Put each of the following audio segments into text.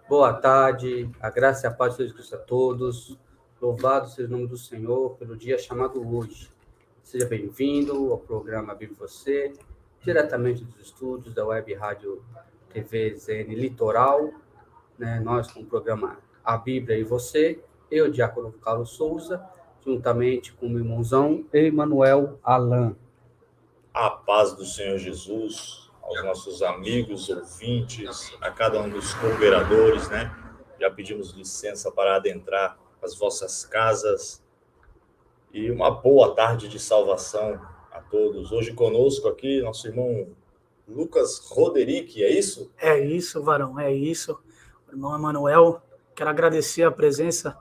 Boa tarde, a graça e a paz de Jesus Cristo a todos. Louvado seja o nome do Senhor pelo dia chamado hoje. Seja bem-vindo ao programa Bíblia e Você, diretamente dos estúdios da Web Rádio TV ZN Litoral, né? Nós com o programa A Bíblia e Você, eu, Diácono Carlos Souza, juntamente com o meu irmãozão Emanuel Alan. A paz do Senhor Jesus, aos nossos amigos, ouvintes, a cada um dos cooperadores, né? Já pedimos licença para adentrar as vossas casas e uma boa tarde de salvação a todos. Hoje conosco aqui, nosso irmão Lucas Roderick, é isso? É isso, varão, é isso. Irmão Emanuel, quero agradecer a presença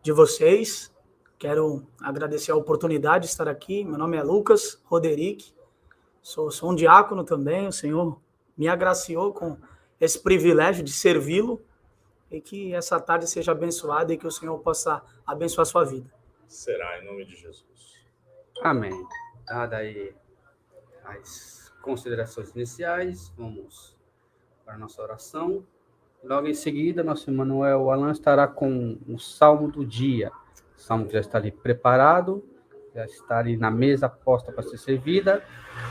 de vocês, quero agradecer a oportunidade de estar aqui. Meu nome é Lucas Roderick, sou um diácono também, o Senhor me agraciou com esse privilégio de servi-lo e que essa tarde seja abençoada e que o Senhor possa abençoar a sua vida. Será, em nome de Jesus. Amém. Dada aí as considerações iniciais, vamos para a nossa oração. Logo em seguida, nosso Emanuel Alan estará com o Salmo do dia. O Salmo que já está ali preparado, já está ali na mesa posta para ser servida.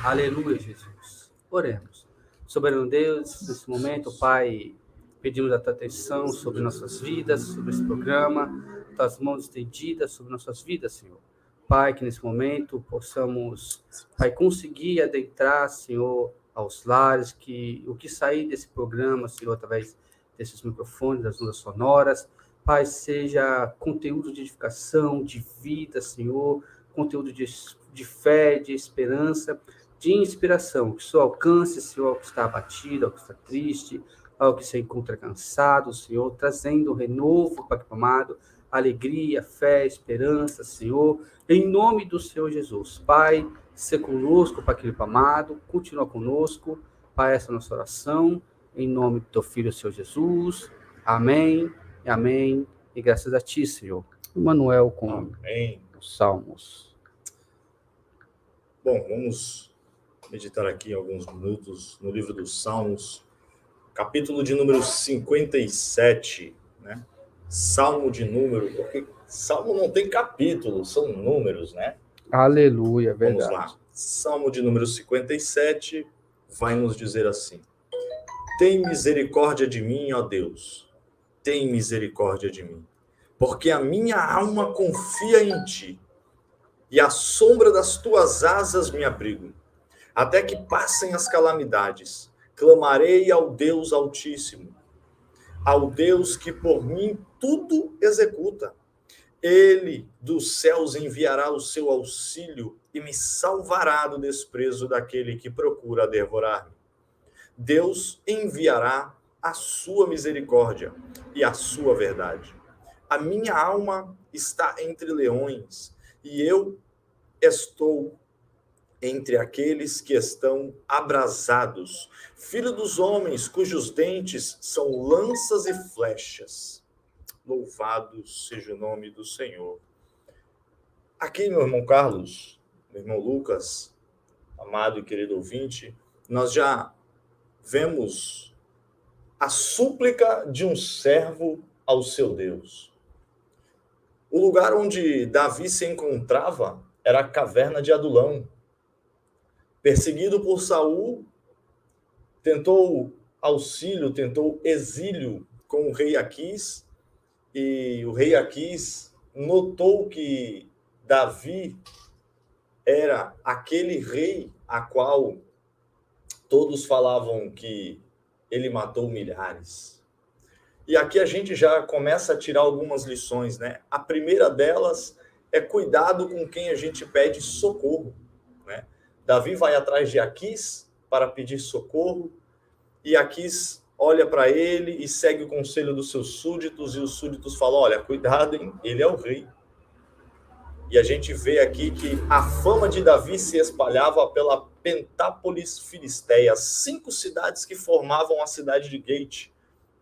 Aleluia, Jesus. Oremos. Soberano Deus, nesse momento, Pai, pedimos a tua atenção sobre nossas vidas, sobre esse programa, tuas mãos estendidas sobre nossas vidas, Senhor. Pai, que nesse momento possamos, Pai, conseguir adentrar, Senhor, aos lares, que o que sair desse programa, Senhor, através desses microfones, das ondas sonoras, Pai, seja conteúdo de edificação, de vida, Senhor, conteúdo de fé, de esperança, de inspiração, que só alcance, Senhor, ao que está abatido, ao que está triste, ao que se encontra cansado, Senhor, trazendo renovo, Pai amado, alegria, fé, esperança, Senhor, em nome do Senhor Jesus. Pai, ser conosco, Pai querido amado, continua conosco, Pai, essa é a nossa oração, em nome do teu Filho, Senhor Jesus. Amém, amém, e graças a ti, Senhor. Emanuel com Amém. Os Salmos. Bom, vamos meditar aqui alguns minutos no livro dos Salmos, capítulo de número 57, né? Salmo de número, porque Salmo não tem capítulo, são números, né? Aleluia, verdade. Vamos lá. Salmo de número 57 vai nos dizer assim: Tem misericórdia de mim, ó Deus, tem misericórdia de mim, porque a minha alma confia em ti, e à sombra das tuas asas me abrigo. Até que passem as calamidades, clamarei ao Deus Altíssimo, ao Deus que por mim tudo executa. Ele dos céus enviará o seu auxílio e me salvará do desprezo daquele que procura devorar-me. Deus enviará a sua misericórdia e a sua verdade. A minha alma está entre leões, e eu estou entre aqueles que estão abrasados, filho dos homens, cujos dentes são lanças e flechas. Louvado seja o nome do Senhor. Aqui, meu irmão Carlos, meu irmão Lucas, amado e querido ouvinte, nós já vemos a súplica de um servo ao seu Deus. O lugar onde Davi se encontrava era a caverna de Adulão. Perseguido por Saul, tentou auxílio, tentou exílio com o rei Aquis, e o rei Aquis notou que Davi era aquele rei a qual todos falavam que ele matou milhares. E aqui a gente já começa a tirar algumas lições, né? A primeira delas é cuidado com quem a gente pede socorro, né? Davi vai atrás de Aquis para pedir socorro, e Aquis olha para ele e segue o conselho dos seus súditos, e os súditos falam: olha, cuidado, hein? Ele é o rei. E a gente vê aqui que a fama de Davi se espalhava pela Pentápolis Filisteia, 5 cidades que formavam a cidade de Gate,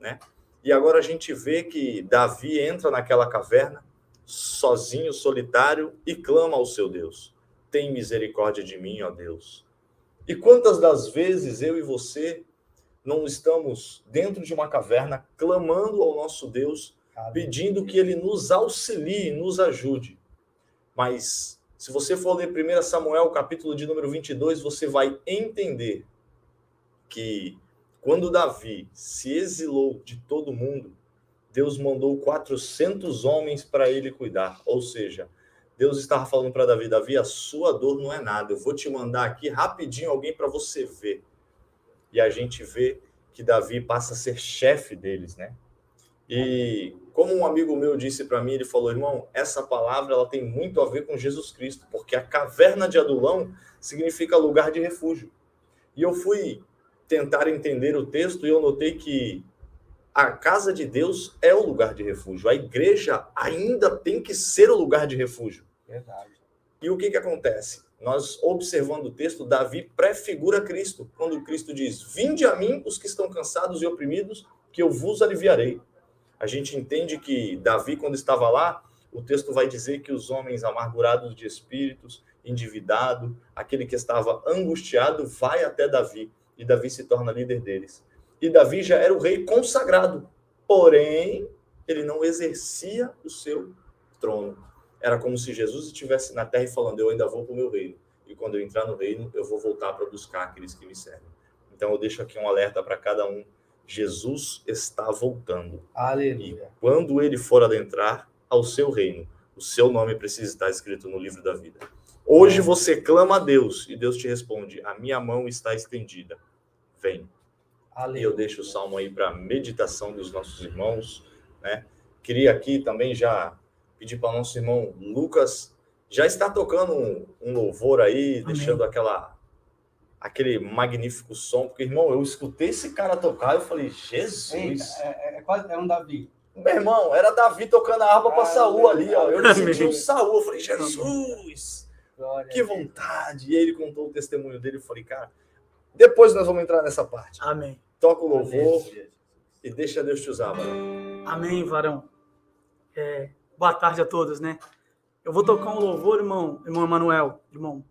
né? E agora a gente vê que Davi entra naquela caverna, sozinho, solitário, e clama ao seu Deus: tem misericórdia de mim, ó Deus. E quantas das vezes eu e você não estamos dentro de uma caverna clamando ao nosso Deus, pedindo que ele nos auxilie, nos ajude. Mas se você for ler 1 Samuel, capítulo de número 22, você vai entender que quando Davi se exilou de todo mundo, Deus mandou 400 homens para ele cuidar. Ou seja, Deus estava falando para Davi, Davi, a sua dor não é nada, eu vou te mandar aqui rapidinho alguém para você ver. E a gente vê que Davi passa a ser chefe deles, né? E como um amigo meu disse para mim, ele falou, irmão, essa palavra ela tem muito a ver com Jesus Cristo, porque a caverna de Adulão significa lugar de refúgio. E eu fui tentar entender o texto e eu notei que a casa de Deus é o lugar de refúgio. A igreja ainda tem que ser o lugar de refúgio. Verdade. E o que acontece? Nós, observando o texto, Davi prefigura Cristo, quando Cristo diz, vinde a mim os que estão cansados e oprimidos, que eu vos aliviarei. A gente entende que Davi, quando estava lá, o texto vai dizer que os homens amargurados de espíritos, endividado, aquele que estava angustiado, vai até Davi, e Davi se torna líder deles. E Davi já era o rei consagrado, porém, ele não exercia o seu trono. Era como se Jesus estivesse na terra e falando, eu ainda vou para o meu reino. E quando eu entrar no reino, eu vou voltar para buscar aqueles que me servem. Então eu deixo aqui um alerta para cada um. Jesus está voltando. Aleluia. E quando ele for adentrar ao seu reino, o seu nome precisa estar escrito no livro da vida. Hoje você clama a Deus e Deus te responde, a minha mão está estendida. Vem. Aleluia. E eu deixo o salmo aí para meditação dos nossos irmãos, né? Queria aqui também já pedir para o nosso irmão Lucas, já está tocando um louvor aí, amém, deixando aquele magnífico som, porque, irmão, eu escutei esse cara tocar, eu falei, Jesus! É um Davi. Meu irmão, era Davi tocando a harpa para Saul ali, ó. Eu senti um Saul, eu falei, Jesus! Glória, que vontade! E aí ele contou o testemunho dele, eu falei, cara, depois nós vamos entrar nessa parte. Amém. Toca o louvor e deixa Deus te usar, varão. Amém, varão. Boa tarde a todos, né? Eu vou tocar um louvor, irmão Emanuel, irmão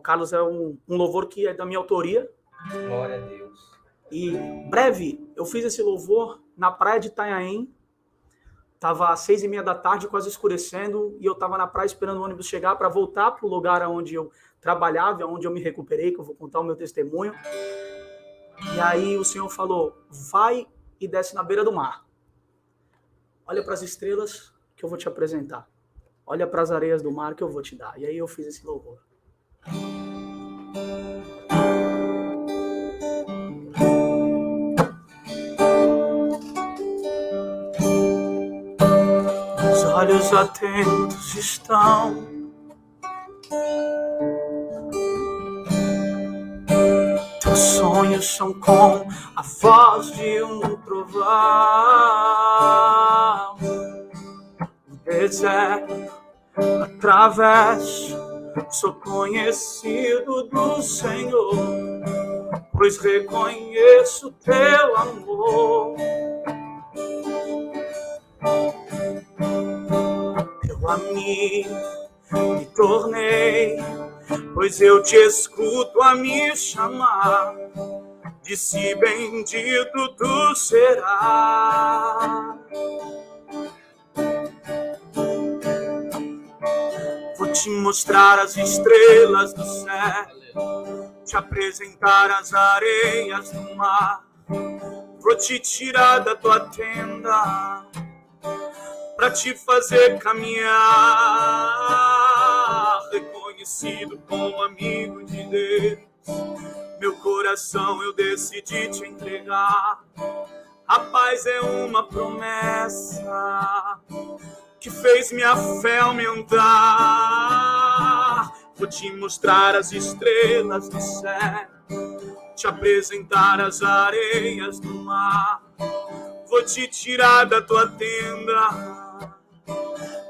Carlos, é um louvor que é da minha autoria. Glória a Deus. E breve, eu fiz esse louvor na praia de Itanhaém. Tava às 6:30 da tarde, quase escurecendo, e eu tava na praia esperando o ônibus chegar para voltar para o lugar onde eu trabalhava, onde eu me recuperei, que eu vou contar o meu testemunho. E aí o Senhor falou, vai e desce na beira do mar. Olha para as estrelas que eu vou te apresentar. Olha para as areias do mar que eu vou te dar. E aí eu fiz esse louvor. Os olhos atentos estão teus sonhos são com a voz de um trovão. O deserto atravesso, sou conhecido do Senhor, pois reconheço teu amor. Teu amigo me tornei, pois eu te escuto a me chamar. Disse bendito tu serás. Vou te mostrar as estrelas do céu, te apresentar as areias do mar. Vou te tirar da tua tenda, pra te fazer caminhar. Reconhecido como amigo de Deus, meu coração eu decidi te entregar. A paz é uma promessa que fez minha fé aumentar. Vou te mostrar as estrelas do céu, te apresentar as areias do mar. Vou te tirar da tua tenda,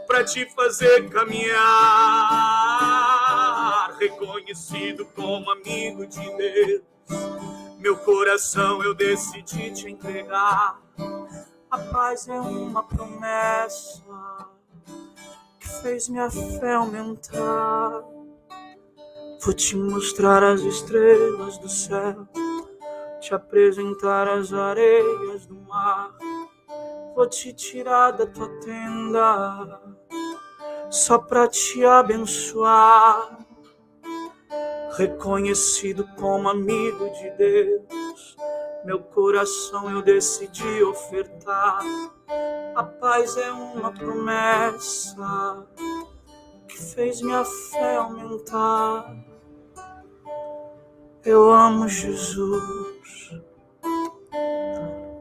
pra te fazer caminhar. Reconhecido como amigo de Deus, meu coração eu decidi te entregar. A paz é uma promessa que fez minha fé aumentar. Vou te mostrar as estrelas do céu, te apresentar as areias do mar. Vou te tirar da tua tenda só pra te abençoar. Reconhecido como amigo de Deus, meu coração eu decidi ofertar. A paz é uma promessa que fez minha fé aumentar. Eu amo Jesus,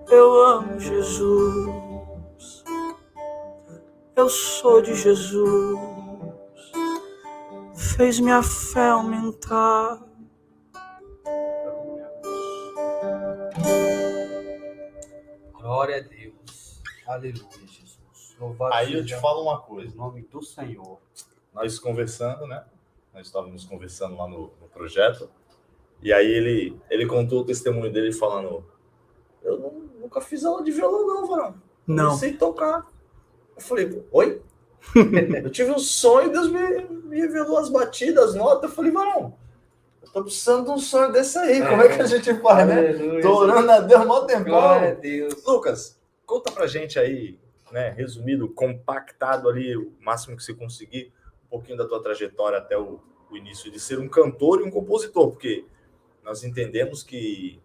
eu amo Jesus, eu sou de Jesus, fez minha fé aumentar. Glória a Deus. Aleluia, Jesus. Louvado Aí eu seja te falo uma o coisa. nome do Senhor. Nós conversando, né? Nós estávamos conversando lá no projeto. E aí ele contou o testemunho dele falando: eu nunca fiz aula de violão, não, varão. Não. Não sei tocar. Eu falei: oi? Eu tive um sonho, Deus me revelou as batidas, as notas. Eu falei: varão, eu tô precisando de um sonho desse aí. Como é que a gente faz, né? Aleluia, Tô orando a Deus mó tempão. glória a Deus. Lucas, conta pra gente aí, né, resumido, compactado ali, o máximo que você conseguir, um pouquinho da tua trajetória até o início de ser um cantor e um compositor, porque nós entendemos que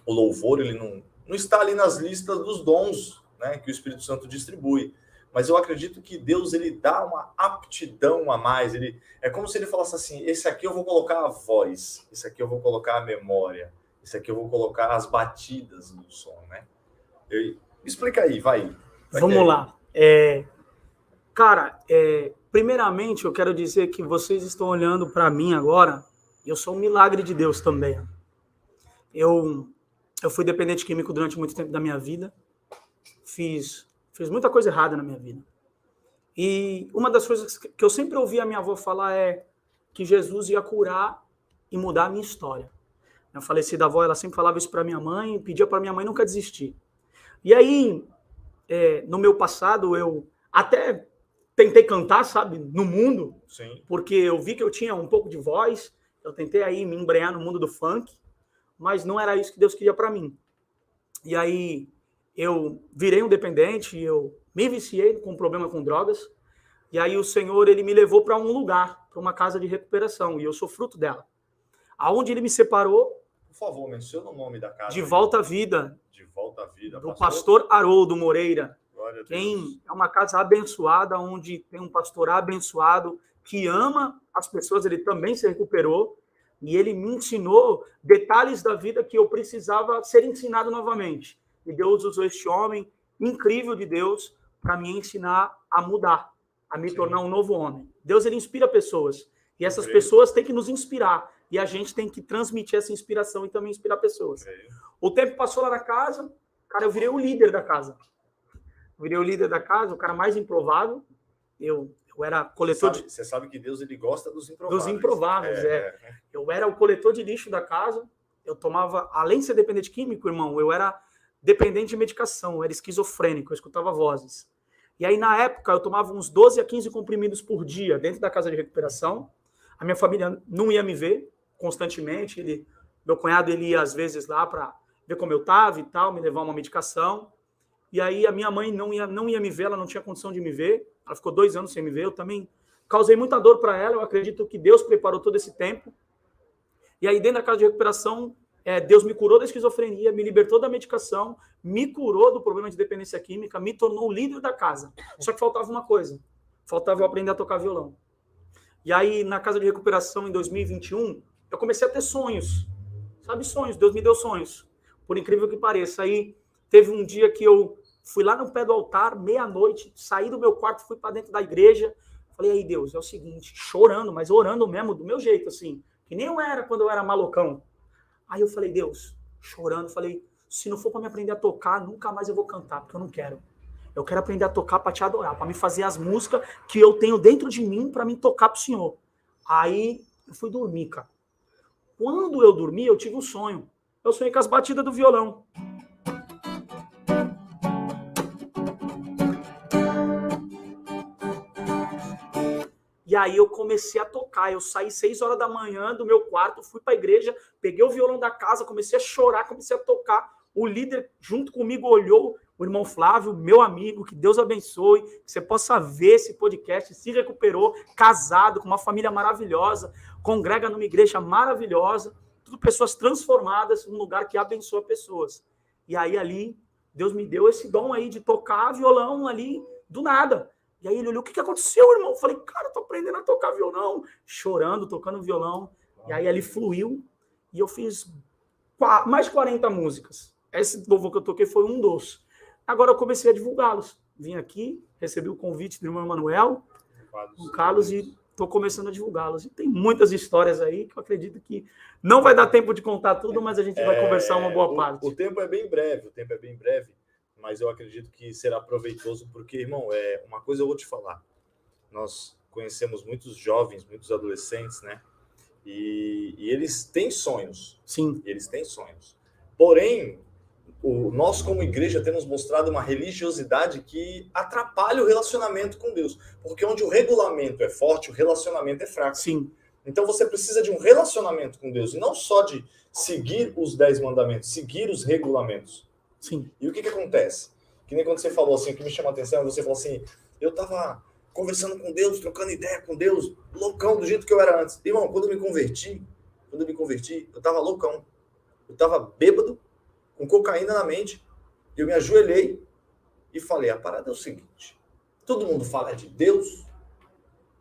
o louvor ele não está ali nas listas dos dons, né, que o Espírito Santo distribui. Mas eu acredito que Deus ele dá uma aptidão a mais. É como se ele falasse assim: esse aqui eu vou colocar a voz, esse aqui eu vou colocar a memória, esse aqui eu vou colocar as batidas do som, né? Explica aí, vai. Vamos lá. Cara, primeiramente eu quero dizer que vocês estão olhando para mim agora. Eu sou um milagre de Deus também. Eu fui dependente químico durante muito tempo da minha vida. Fiz muita coisa errada na minha vida. E uma das coisas que eu sempre ouvi a minha avó falar é que Jesus ia curar e mudar a minha história. A falecida avó, ela sempre falava isso para minha mãe e pedia para minha mãe nunca desistir. E aí, no meu passado, eu até tentei cantar, sabe, no mundo. Sim. Porque eu vi que eu tinha um pouco de voz. Eu tentei aí me embrenhar no mundo do funk, mas não era isso que Deus queria para mim. E aí eu virei um dependente, eu me viciei com um problema com drogas, e aí o Senhor ele me levou para um lugar, para uma casa de recuperação, e eu sou fruto dela. Aonde ele me separou, Por favor, menciona o nome da casa. de volta à vida, De volta à vida. do pastor Haroldo Moreira. Glória a Deus. É uma casa abençoada, onde tem um pastor abençoado que ama as pessoas, ele também se recuperou, e ele me ensinou detalhes da vida que eu precisava ser ensinado novamente. E Deus usou este homem incrível de Deus para me ensinar a mudar, a me tornar um novo homem. Deus, ele inspira pessoas, e essas pessoas têm que nos inspirar, e a gente tem que transmitir essa inspiração e também inspirar pessoas. O tempo passou lá na casa, cara, eu virei o líder da casa. Virei o líder da casa, o cara mais improvável. Eu era coletor de... Você sabe que Deus ele gosta dos improváveis. Dos improváveis, Eu era o coletor de lixo da casa. Eu tomava, além de ser dependente químico, irmão, eu era dependente de medicação, eu era esquizofrênico, eu escutava vozes. E aí, na época, eu tomava uns 12 a 15 comprimidos por dia dentro da casa de recuperação. A minha família não ia me ver constantemente. Meu cunhado ele ia, às vezes, lá para ver como eu estava e tal, me levar uma medicação. E aí, a minha mãe não ia me ver, ela não tinha condição de me ver. Ela ficou 2 anos sem me ver. Eu também causei muita dor para ela. Eu acredito que Deus preparou todo esse tempo. E aí, dentro da casa de recuperação, Deus me curou da esquizofrenia, me libertou da medicação, me curou do problema de dependência química, me tornou o líder da casa. Só que faltava uma coisa. Faltava eu aprender a tocar violão. E aí, na casa de recuperação, em 2021, eu comecei a ter sonhos. Sabe, sonhos. Deus me deu sonhos. Por incrível que pareça. Aí, teve um dia que eu fui lá no pé do altar, meia-noite, saí do meu quarto, fui para dentro da igreja. Falei, aí, Deus, é o seguinte, chorando, mas orando mesmo, do meu jeito, assim. Que nem eu era quando eu era malucão. Aí eu falei, Deus, chorando, falei, se não for para me aprender a tocar, nunca mais eu vou cantar, porque eu não quero. Eu quero aprender a tocar para te adorar, para me fazer as músicas que eu tenho dentro de mim para me tocar pro Senhor. Aí eu fui dormir, cara. Quando eu dormi, eu tive um sonho. Eu sonhei com as batidas do violão. E aí eu comecei a tocar. Eu saí 6 horas da manhã do meu quarto, fui para a igreja, peguei o violão da casa, comecei a chorar, comecei a tocar. O líder, junto comigo, olhou, o irmão Flávio, meu amigo, que Deus abençoe, que você possa ver esse podcast, se recuperou, casado, com uma família maravilhosa, congrega numa igreja maravilhosa, tudo pessoas transformadas, um lugar que abençoa pessoas. E aí ali, Deus me deu esse dom aí de tocar violão ali, do nada. E aí ele olhou, o que aconteceu, irmão? Eu falei, cara, eu tô aprendendo a tocar violão, chorando, tocando violão. E aí ali fluiu, e eu fiz mais de 40 músicas. Esse louvor que eu toquei foi um dos. Agora eu comecei a divulgá-los. Vim aqui, recebi o convite do irmão Emanuel, o Carlos, e estou começando a divulgá-los. E tem muitas histórias aí que eu acredito que não vai dar tempo de contar tudo, mas a gente vai conversar uma boa parte. O tempo é bem breve, mas eu acredito que será proveitoso, porque, irmão, uma coisa eu vou te falar. Nós conhecemos muitos jovens, muitos adolescentes, né? E eles têm sonhos. Sim. Eles têm sonhos. Porém, nós, como igreja, temos mostrado uma religiosidade que atrapalha o relacionamento com Deus. Porque onde o regulamento é forte, o relacionamento é fraco. Sim. Então você precisa de um relacionamento com Deus, e não só de seguir os 10 mandamentos, seguir os regulamentos. Sim. E o que acontece? Que nem quando você falou assim, o que me chama a atenção, você falou assim, eu estava conversando com Deus, trocando ideia com Deus, loucão, do jeito que eu era antes. Irmão, quando eu me converti, eu estava loucão. Eu estava bêbado, com cocaína na mente, eu me ajoelhei e falei, a parada é o seguinte, todo mundo fala de Deus,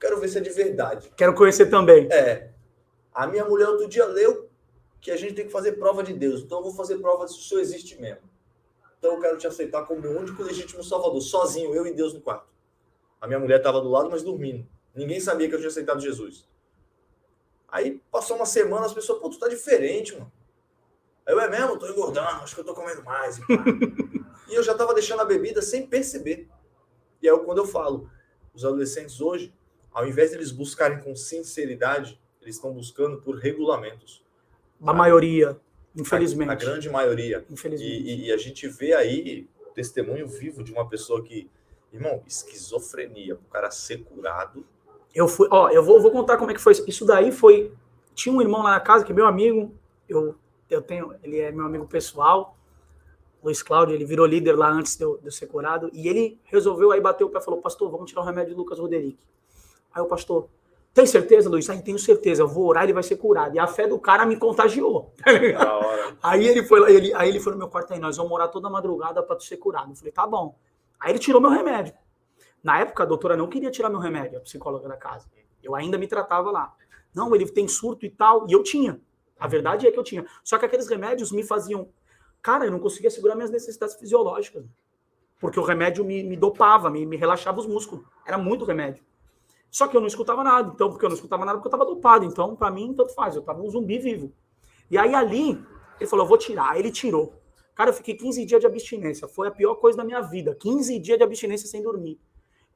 quero ver se é de verdade. Quero conhecer também. A minha mulher outro dia leu que a gente tem que fazer prova de Deus, então eu vou fazer prova se o Senhor existe mesmo. Então eu quero te aceitar como o único legítimo Salvador, sozinho, eu e Deus no quarto. A minha mulher estava do lado, mas dormindo. Ninguém sabia que eu tinha aceitado Jesus. Aí passou uma semana, as pessoas, pô, tu tá diferente, mano. Eu mesmo, tô engordando, acho que eu tô comendo mais. E eu já tava deixando a bebida sem perceber. E aí quando eu falo, os adolescentes hoje, ao invés de eles buscarem com sinceridade, eles estão buscando por regulamentos. A maioria, infelizmente. A grande maioria. Infelizmente. E a gente vê aí o testemunho vivo de uma pessoa que, irmão, esquizofrenia, o cara ser curado. Eu vou contar como é que foi. Isso daí foi... Tinha um irmão lá na casa, que é meu amigo, ele é meu amigo pessoal, Luiz Cláudio, ele virou líder lá antes de eu ser curado, e ele resolveu aí bater o pé e falou, pastor, vamos tirar o remédio de Lucas Roderick. Aí o pastor, tem certeza, Luiz? Aí tenho certeza, eu vou orar, ele vai ser curado. E a fé do cara me contagiou. Aí ele foi lá, ele foi no meu quarto, aí nós vamos orar toda madrugada para tu ser curado. Eu falei, tá bom. Aí ele tirou meu remédio. Na época, a doutora não queria tirar meu remédio, a psicóloga da casa. Eu ainda me tratava lá. Não, ele tem surto e tal, e eu tinha. A verdade é que eu tinha. Só que aqueles remédios me faziam... Cara, eu não conseguia segurar minhas necessidades fisiológicas. Porque o remédio me dopava, me relaxava os músculos. Era muito remédio. Só que eu não escutava nada. Então, porque eu não escutava nada, porque eu estava dopado. Então, para mim, tanto faz. Eu estava um zumbi vivo. E aí, ali, ele falou, eu vou tirar. Aí ele tirou. Cara, eu fiquei 15 dias de abstinência. Foi a pior coisa da minha vida. 15 dias de abstinência sem dormir.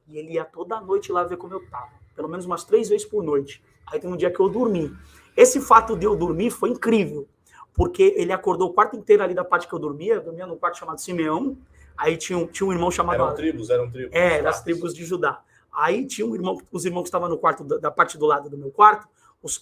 E ele ia toda noite lá ver como eu estava. Pelo menos umas 3 vezes por noite. Aí tem um dia que eu dormi. Esse fato de eu dormir foi incrível, porque ele acordou o quarto inteiro ali da parte que eu dormia num quarto chamado Simeão, aí tinha um irmão chamado... Eram tribos. Das tribos de Judá. Aí tinha os irmãos que estavam no quarto, da parte do lado do meu quarto,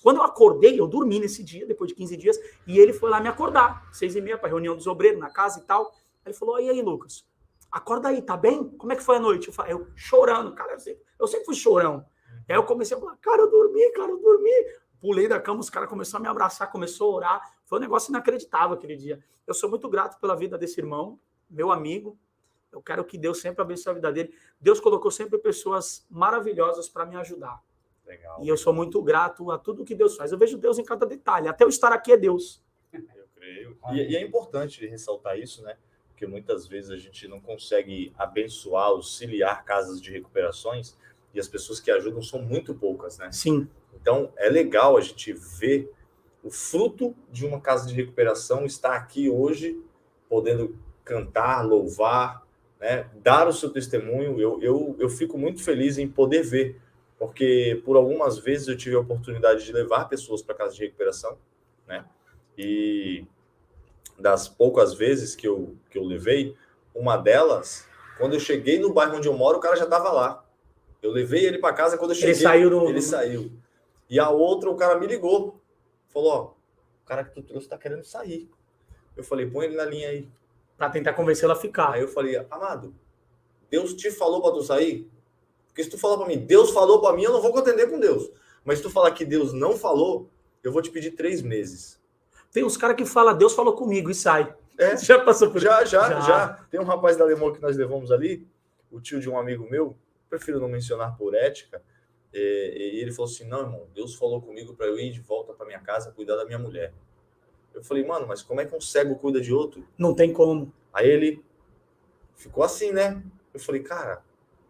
quando eu acordei, eu dormi nesse dia, depois de 15 dias, e ele foi lá me acordar, 6h30, para reunião dos obreiros na casa e tal. Ele falou, e aí, Lucas, acorda aí, tá bem? Como é que foi a noite? Eu chorando, cara, eu sempre fui chorão. Aí eu comecei a falar, cara, eu dormi. Pulei da cama, os caras começaram a me abraçar, começou a orar. Foi um negócio inacreditável aquele dia. Eu sou muito grato pela vida desse irmão, meu amigo. Eu quero que Deus sempre abençoe a vida dele. Deus colocou sempre pessoas maravilhosas para me ajudar. Legal. E eu sou muito grato a tudo que Deus faz. Eu vejo Deus em cada detalhe. Até eu estar aqui é Deus. Eu creio. E é importante ressaltar isso, né? Porque muitas vezes a gente não consegue abençoar, auxiliar casas de recuperações, e as pessoas que ajudam são muito poucas, né? Sim. Então, é legal a gente ver o fruto de uma casa de recuperação estar aqui hoje, podendo cantar, louvar, né? Dar o seu testemunho. Eu fico muito feliz em poder ver, porque por algumas vezes eu tive a oportunidade de levar pessoas para casa de recuperação, né? E das poucas vezes que eu levei, uma delas, quando eu cheguei no bairro onde eu moro, o cara já estava lá. Eu levei ele para casa, quando eu cheguei, ele saiu. E a outra, o cara me ligou. Falou, ó, o cara que tu trouxe tá querendo sair. Eu falei, põe ele na linha aí. Pra tentar convencê-la a ficar. Aí eu falei, amado, Deus te falou para tu sair? Porque se tu falar para mim, Deus falou para mim, eu não vou contender com Deus. Mas se tu falar que Deus não falou, eu vou te pedir 3 meses. Tem uns caras que falam, Deus falou comigo e sai. Você já passou por isso? Já. Tem um rapaz da Alemanha que nós levamos ali, o tio de um amigo meu, prefiro não mencionar por ética, e ele falou assim, não, irmão, Deus falou comigo para eu ir de volta para minha casa cuidar da minha mulher. Eu falei, mano, mas como é que um cego cuida de outro? Não tem como. Aí ele ficou assim, né? Eu falei, cara,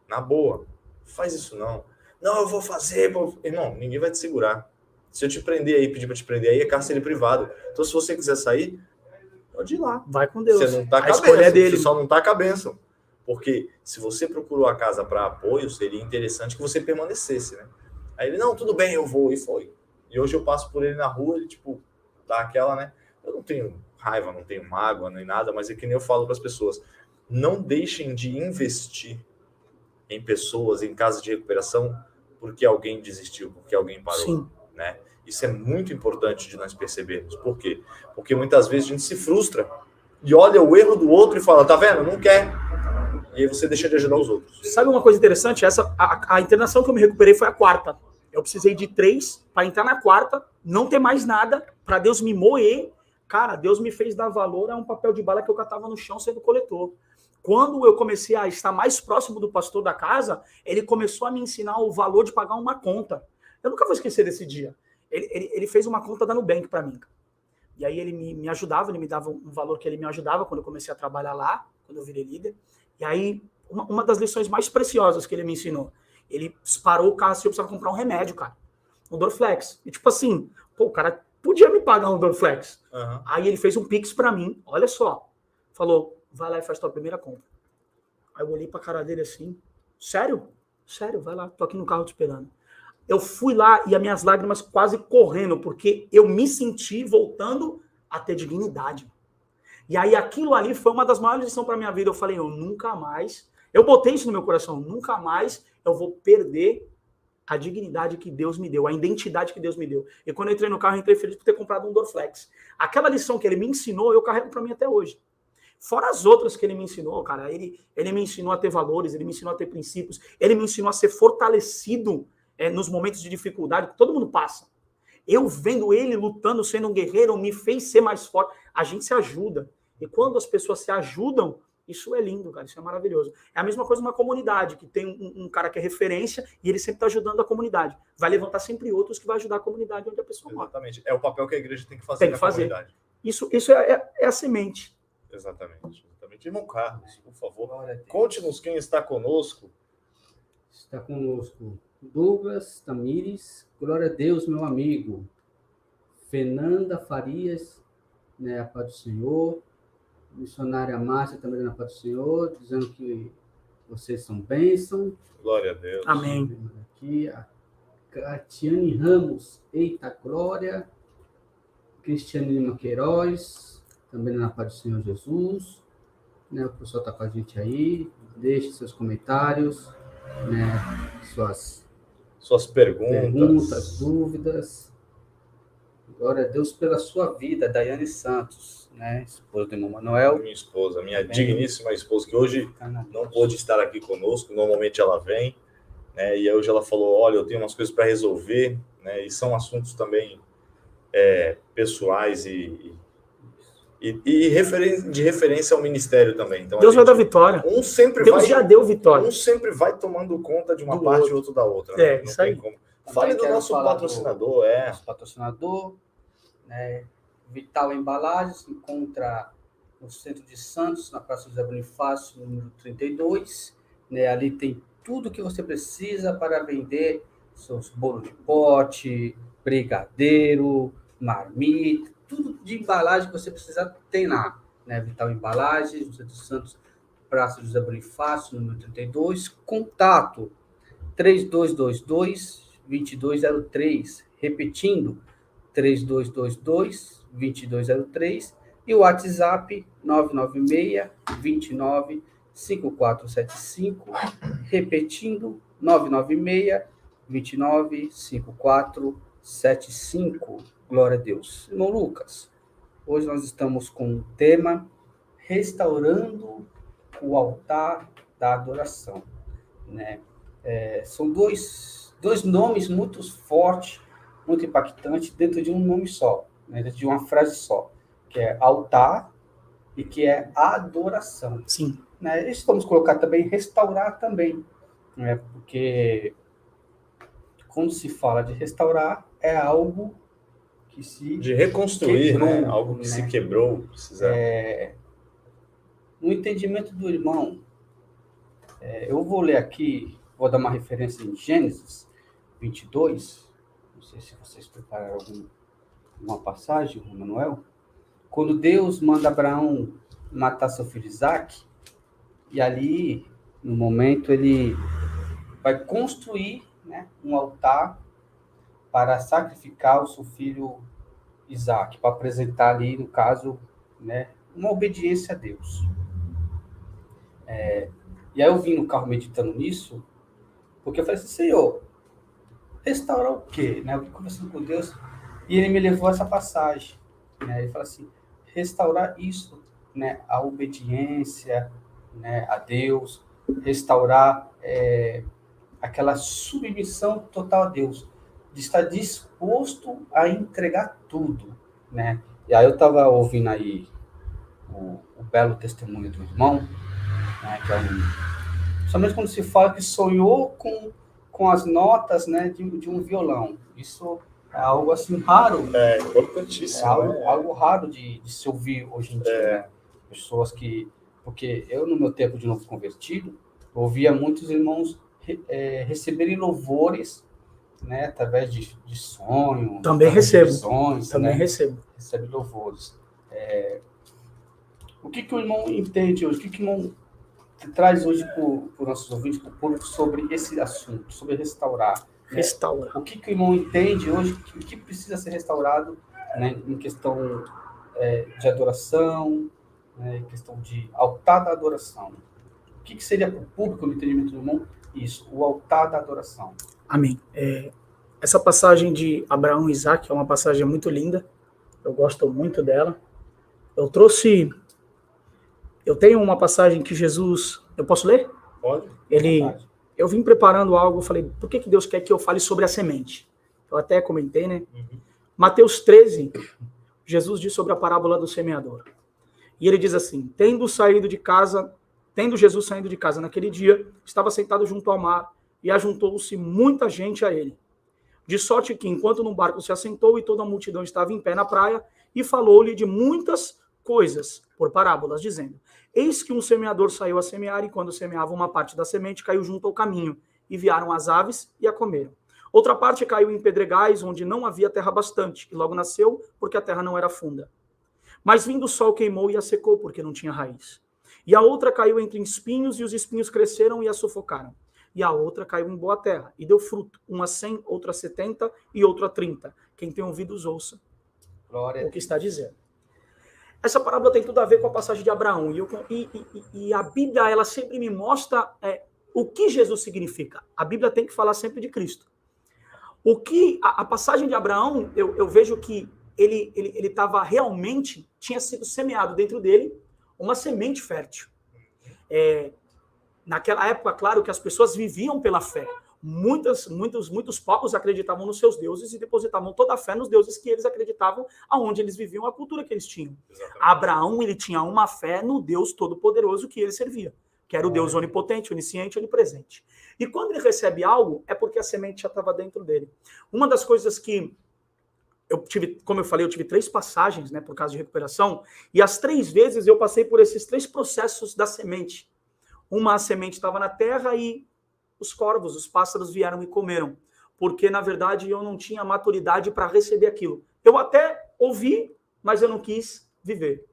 na boa, faz isso não. Não, eu vou fazer. Irmão, ninguém vai te segurar. Se eu te prender aí, pedir para te prender aí, é cárcere privado. Então, se você quiser sair, pode ir lá. Vai com Deus. Você não tá com a escolha bênção, dele. você só não tá com a bênção. Porque se você procurou a casa para apoio, seria interessante que você permanecesse, né? Aí ele, não, tudo bem, eu vou. E foi. E hoje eu passo por ele na rua, ele, tipo, dá aquela, né? Eu não tenho raiva, não tenho mágoa, nem nada, mas é que nem eu falo para as pessoas. Não deixem de investir em pessoas, em casas de recuperação, porque alguém desistiu, porque alguém parou. Sim. Né? Isso é muito importante de nós percebermos. Por quê? Porque muitas vezes a gente se frustra e olha o erro do outro e fala, tá vendo? Não quer. E aí você deixa de ajudar os outros. Sabe uma coisa interessante? A internação que eu me recuperei foi a 4ª. Eu precisei de 3 para entrar na 4ª, não ter mais nada, para Deus me moer. Cara, Deus me fez dar valor a um papel de bala que eu catava no chão sendo coletor. Quando eu comecei a estar mais próximo do pastor da casa, ele começou a me ensinar o valor de pagar uma conta. Eu nunca vou esquecer desse dia. Ele fez uma conta da Nubank para mim. E aí ele me ajudava, ele me dava um valor que ele me ajudava quando eu comecei a trabalhar lá, quando eu virei líder. E aí, uma das lições mais preciosas que ele me ensinou, ele parou o carro assim, eu precisava comprar um remédio, cara. Um Dorflex. E tipo assim, pô, o cara podia me pagar um Dorflex. Uhum. Aí ele fez um Pix para mim, olha só. Falou, vai lá e faz tua primeira compra. Aí eu olhei pra cara dele assim, sério? Sério, vai lá, tô aqui no carro te esperando. Eu fui lá e as minhas lágrimas quase correndo, porque eu me senti voltando a ter dignidade. E aí aquilo ali foi uma das maiores lições para minha vida. Eu falei, eu nunca mais, eu botei isso no meu coração, nunca mais eu vou perder a dignidade que Deus me deu, a identidade que Deus me deu. E quando eu entrei no carro, eu entrei feliz por ter comprado um Dorflex. Aquela lição que ele me ensinou, eu carrego para mim até hoje. Fora as outras que ele me ensinou, cara, ele me ensinou a ter valores, ele me ensinou a ter princípios, ele me ensinou a ser fortalecido nos momentos de dificuldade que todo mundo passa. Eu vendo ele lutando, sendo um guerreiro, me fez ser mais forte. A gente se ajuda. E quando as pessoas se ajudam, isso é lindo, cara, isso é maravilhoso. É a mesma coisa numa comunidade, que tem um cara que é referência e ele sempre está ajudando a comunidade. Vai levantar sempre outros que vai ajudar a comunidade onde a pessoa mora. Exatamente. É o papel que a igreja tem que fazer na comunidade. Isso é a semente. Exatamente. Irmão Carlos, por favor, conte-nos quem está conosco. Está conosco Douglas Tamires, glória a Deus, meu amigo. Fernanda Farias, né, a paz do Senhor. Missionária Márcia, também na paz do Senhor, dizendo que vocês são bênção. Glória a Deus. Amém. Aqui, a Catiane Ramos, eita glória. Cristiane Lima Queiroz, também na paz do Senhor Jesus. Né, o pessoal está com a gente aí. Deixe seus comentários, né, suas perguntas, dúvidas. Glória a Deus pela sua vida, Daiane Santos, né, esposa do irmão Manuel. Minha esposa, minha digníssima esposa, que hoje não pôde estar aqui conosco, normalmente ela vem, né, e hoje ela falou, olha, eu tenho umas coisas para resolver, né, e são assuntos também pessoais e de referência ao ministério também. Então, Deus vai dar vitória. Deus já deu vitória. Um sempre vai tomando conta de uma parte e outro da outra. Né? Não isso tem aí. como. Fale do nosso patrocinador. Nosso patrocinador, né? Vital Embalagens, se encontra no centro de Santos, na Praça José Bonifácio, número 32. Né? Ali tem tudo que você precisa para vender seus bolos de pote, brigadeiro, marmita, tudo de embalagem que você precisa tem lá. Né? Vital Embalagens, no centro de Santos, Praça José Bonifácio, número 32. Contato 3222-2203. Repetindo, 3222-2203. E o WhatsApp 996-29-5475. Repetindo, 996-29-5475. Glória a Deus. Irmão Lucas, hoje nós estamos com o tema Restaurando o Altar da Adoração, né? São dois nomes muito fortes, muito impactantes, dentro de um nome só, né? Dentro de uma frase só, que é altar e que é adoração. Sim. Né? Isso vamos colocar também, restaurar também, né? Porque quando se fala de restaurar, é algo que se... De reconstruir, quebrou, né? Algo que se quebrou. Precisa... No entendimento do irmão, eu vou ler aqui, vou dar uma referência em Gênesis 22, não sei se vocês prepararam alguma passagem, Manuel, quando Deus manda Abraão matar seu filho Isaque, e ali, no momento, ele vai construir, né, um altar para sacrificar o seu filho Isaque, para apresentar ali, no caso, né, uma obediência a Deus. E aí eu vim no carro meditando nisso, porque eu falei assim, Senhor, restaurar o quê? Né? Eu vim conversando com Deus, e ele me levou a essa passagem. Né? Ele fala assim, restaurar isso, né, a obediência, né, a Deus, restaurar aquela submissão total a Deus, de estar disposto a entregar tudo, né? E aí eu estava ouvindo aí o belo testemunho do irmão, né, que somente quando se fala que sonhou com as notas, né, de um violão. Isso é algo assim raro. É importantíssimo. Algo raro de se ouvir hoje em dia, né? Pessoas que... Porque eu, no meu tempo de novo convertido, ouvia muitos irmãos receberem louvores, né, através de sonho. Também recebo. Visões, também, né? Recebe louvores. O que o irmão entende hoje? O que o irmão traz hoje para os nossos ouvintes, para o público, sobre esse assunto, sobre restaurar? Restaura. O que o irmão entende hoje, o que precisa ser restaurado, né, em questão de adoração, né, em questão de altar da adoração? O que seria para o público, no entendimento do irmão, isso, o altar da adoração? Amém. Essa passagem de Abraão e Isaque é uma passagem muito linda, eu gosto muito dela. Eu tenho uma passagem que Jesus... Eu posso ler? Pode. Eu vim preparando algo, eu falei, por que Deus quer que eu fale sobre a semente? Eu até comentei, né? Uhum. Mateus 13, Jesus diz sobre a parábola do semeador. E ele diz assim, tendo Jesus saindo de casa naquele dia, estava sentado junto ao mar, e ajuntou-se muita gente a ele. De sorte que, enquanto no barco se assentou, e toda a multidão estava em pé na praia, e falou-lhe de muitas coisas, por parábolas, dizendo, eis que um semeador saiu a semear, e quando semeava uma parte da semente, caiu junto ao caminho, e vieram as aves e a comeram. Outra parte caiu em pedregais, onde não havia terra bastante, e logo nasceu, porque a terra não era funda. Mas vindo o sol queimou e a secou, porque não tinha raiz. E a outra caiu entre espinhos, e os espinhos cresceram e a sufocaram. E a outra caiu em boa terra, e deu fruto, uma 100, outra 70 e outra 30. Quem tem ouvidos, ouça o que está dizendo. Essa parábola tem tudo a ver com a passagem de Abraão. E a Bíblia, ela sempre me mostra o que Jesus significa. A Bíblia tem que falar sempre de Cristo. O que a passagem de Abraão, eu vejo que ele estava realmente, tinha sido semeado dentro dele uma semente fértil. Naquela época, claro que as pessoas viviam pela fé. Muitos povos acreditavam nos seus deuses e depositavam toda a fé nos deuses que eles acreditavam, aonde eles viviam, a cultura que eles tinham. Exatamente. Abraão, ele tinha uma fé no Deus Todo-Poderoso que ele servia, que era o Deus onipotente, onisciente, onipresente. E quando ele recebe algo, é porque a semente já estava dentro dele. Uma das coisas que eu tive, como eu falei, eu tive 3 passagens, né, por causa de recuperação, e as 3 vezes eu passei por esses 3 processos da semente. A semente estava na terra e os corvos, os pássaros vieram e comeram, porque, na verdade, eu não tinha maturidade para receber aquilo. Eu até ouvi, mas eu não quis viver.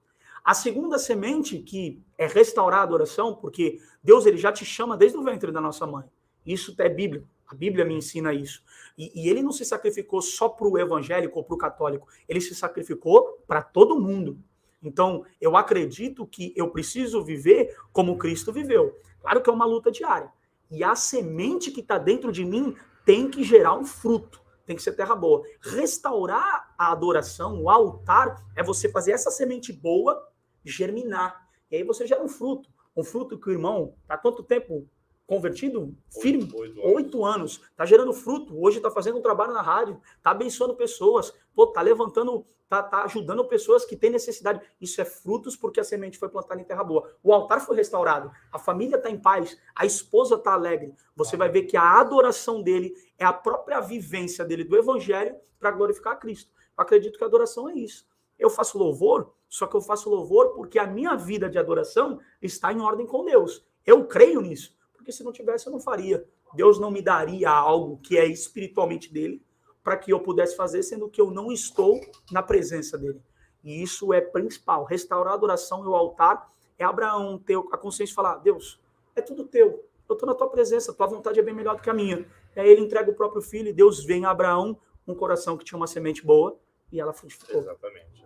A segunda semente, que é restaurar a adoração, porque Deus ele já te chama desde o ventre da nossa mãe. Isso é bíblico. A Bíblia me ensina isso. E ele não se sacrificou só para o evangélico ou para o católico. Ele se sacrificou para todo mundo. Então, eu acredito que eu preciso viver como Cristo viveu. Claro que é uma luta diária. E a semente que está dentro de mim tem que gerar um fruto. Tem que ser terra boa. Restaurar a adoração, o altar, é você fazer essa semente boa germinar. E aí você gera um fruto. Um fruto que o irmão está há quanto tempo convertido? Firme? 8 anos. Está gerando fruto. Hoje está fazendo um trabalho na rádio. Está abençoando pessoas. Está levantando, está ajudando pessoas que têm necessidade. Isso é frutos porque a semente foi plantada em terra boa. O altar foi restaurado. A família está em paz. A esposa está alegre. Você vai ver que a adoração dele é a própria vivência dele do evangelho para glorificar a Cristo. Eu acredito que a adoração é isso. Eu faço louvor, só que eu faço louvor porque a minha vida de adoração está em ordem com Deus. Eu creio nisso, porque se não tivesse eu não faria. Deus não me daria algo que é espiritualmente dele para que eu pudesse fazer, sendo que eu não estou na presença dele. E isso é principal. Restaurar a adoração e o altar é Abraão ter a consciência de falar, Deus, é tudo teu. Eu estou na tua presença, tua vontade é bem melhor do que a minha. E aí ele entrega o próprio filho e Deus vem a Abraão, um coração que tinha uma semente boa, e ela frutificou. Exatamente.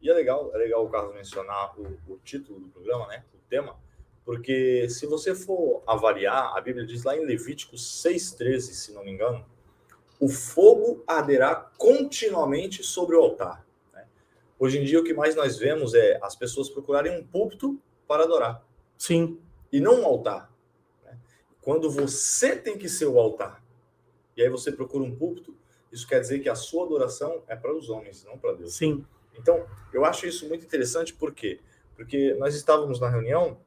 E é legal o Carlos mencionar o título do programa, né? O tema, porque se você for avaliar, a Bíblia diz lá em Levítico 6,13, se não me engano, o fogo arderá continuamente sobre o altar. Né? Hoje em dia, o que mais nós vemos é as pessoas procurarem um púlpito para adorar. Sim. E não um altar. Né? Quando você tem que ser o altar, e aí você procura um púlpito, isso quer dizer que a sua adoração é para os homens, não para Deus. Sim. Então, eu acho isso muito interessante, por quê? Porque nós estávamos na reunião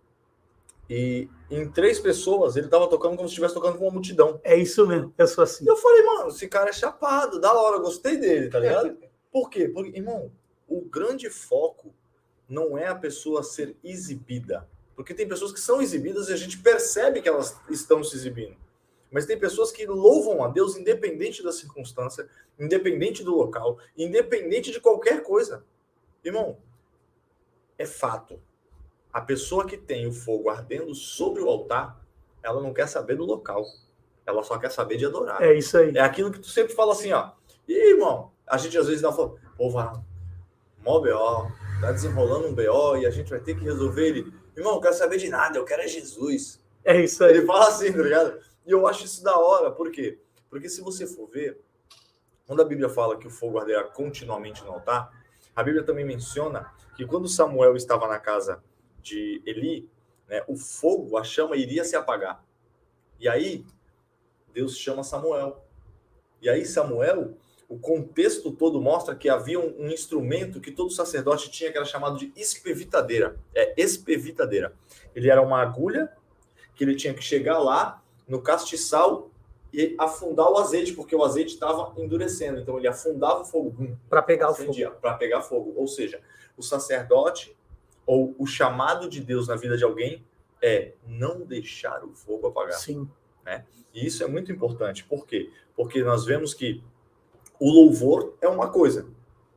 e em 3 pessoas ele estava tocando como se estivesse tocando com uma multidão. É isso mesmo, eu sou assim. E eu falei, mano, esse cara é chapado, da hora, eu gostei dele, tá ligado? Por quê? Porque, irmão, o grande foco não é a pessoa ser exibida. Porque tem pessoas que são exibidas e a gente percebe que elas estão se exibindo. Mas tem pessoas que louvam a Deus independente da circunstância, independente do local, independente de qualquer coisa. Irmão, é fato. A pessoa que tem o fogo ardendo sobre o altar, ela não quer saber do local. Ela só quer saber de adorar. É isso aí. É aquilo que tu sempre fala assim, ó. E, irmão, a gente às vezes dá fala, pô, mó BO, tá desenrolando um BO e a gente vai ter que resolver ele. Irmão, eu quero saber de nada, eu quero é Jesus. É isso aí. Ele fala assim, tá ligado? E eu acho isso da hora, por quê? Porque se você for ver, quando a Bíblia fala que o fogo arderá continuamente no altar, a Bíblia também menciona que quando Samuel estava na casa de Eli, né, o fogo, a chama iria se apagar. E aí, Deus chama Samuel. E aí Samuel, o contexto todo mostra que havia um instrumento que todo sacerdote tinha, que era chamado de espevitadeira. Espevitadeira. Ele era uma agulha que ele tinha que chegar lá no castiçal e afundar o azeite, porque o azeite estava endurecendo. Então ele afundava o fogo. Para pegar o fogo. Para pegar fogo. Ou seja, o sacerdote ou o chamado de Deus na vida de alguém é não deixar o fogo apagar. Sim. Né? E isso é muito importante. Por quê? Porque nós vemos que o louvor é uma coisa,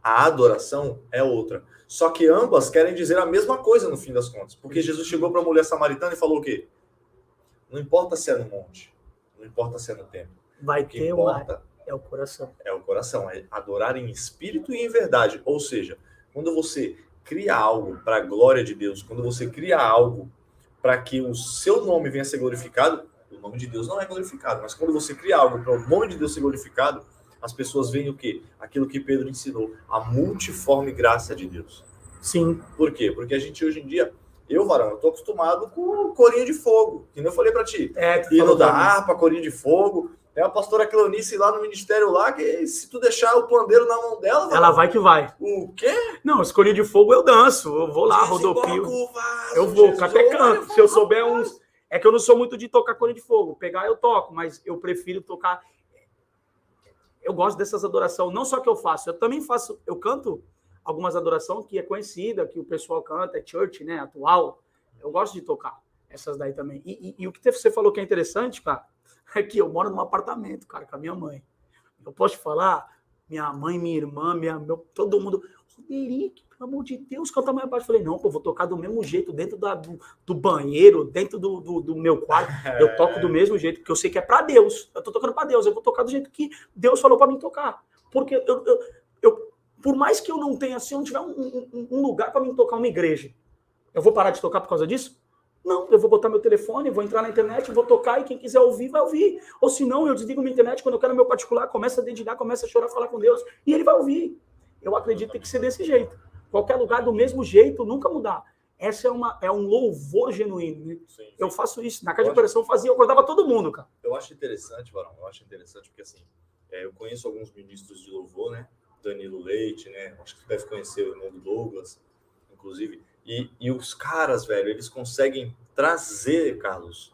a adoração é outra. Só que ambas querem dizer a mesma coisa no fim das contas. Porque Jesus chegou para a mulher samaritana e falou o quê? Não importa se é no monte, não importa se é no templo. Vai o que ter importa é o coração. É o coração, é adorar em espírito e em verdade. Ou seja, quando você cria algo para a glória de Deus, quando você cria algo para que o seu nome venha a ser glorificado, o nome de Deus não é glorificado, mas quando você cria algo para o nome de Deus ser glorificado, as pessoas veem o quê? Aquilo que Pedro ensinou, a multiforme graça de Deus. Sim. Por quê? Porque a gente hoje em dia, eu tô acostumado com o corinho de fogo, que eu falei para ti. Hino da harpa, corinho de fogo. É a pastora Cleonice lá no ministério lá, que se tu deixar o pandeiro na mão dela... Ela vai que vai. O quê? Não, esse corinho de fogo eu danço, eu vou lá, rodopio. Eu vou, até canto. Se eu souber uns... É que eu não sou muito de tocar corinho de fogo. Pegar eu toco, mas eu prefiro tocar... Eu gosto dessas adorações, não só que eu faço, eu também faço, eu canto algumas adorações que é conhecida, que o pessoal canta, é church, né, atual. Eu gosto de tocar essas daí também. E o que você falou que é interessante, cara, é que eu moro num apartamento, cara, com a minha mãe. Eu posso te falar, minha mãe, minha irmã, todo mundo, Roderick, pelo amor de Deus, canta mais baixo. Eu falei, não, pô, vou tocar do mesmo jeito, dentro do banheiro, dentro do meu quarto. Eu toco do mesmo jeito, porque eu sei que é para Deus. Eu tô tocando para Deus, eu vou tocar do jeito que Deus falou para mim tocar. Porque por mais que eu não tenha, se eu não tiver um lugar para mim tocar uma igreja, eu vou parar de tocar por causa disso? Não, eu vou botar meu telefone, vou entrar na internet, vou tocar e quem quiser ouvir, vai ouvir. Ou se não, eu desligo minha internet quando eu quero meu particular, começa a dedicar, começa a chorar, falar com Deus e ele vai ouvir. Eu acredito que tem que ser desse jeito. Qualquer lugar do mesmo jeito, nunca mudar. Essa é um louvor genuíno, né? Sim, sim. Eu faço isso. Na casa de operação eu fazia, eu acordava todo mundo, cara. Eu acho interessante, Varão. Eu acho interessante porque, assim, eu conheço alguns ministros de louvor, né? Danilo Leite, né? Acho que tu deve conhecer o irmão do Douglas, inclusive. E os caras, velho, eles conseguem trazer, Carlos,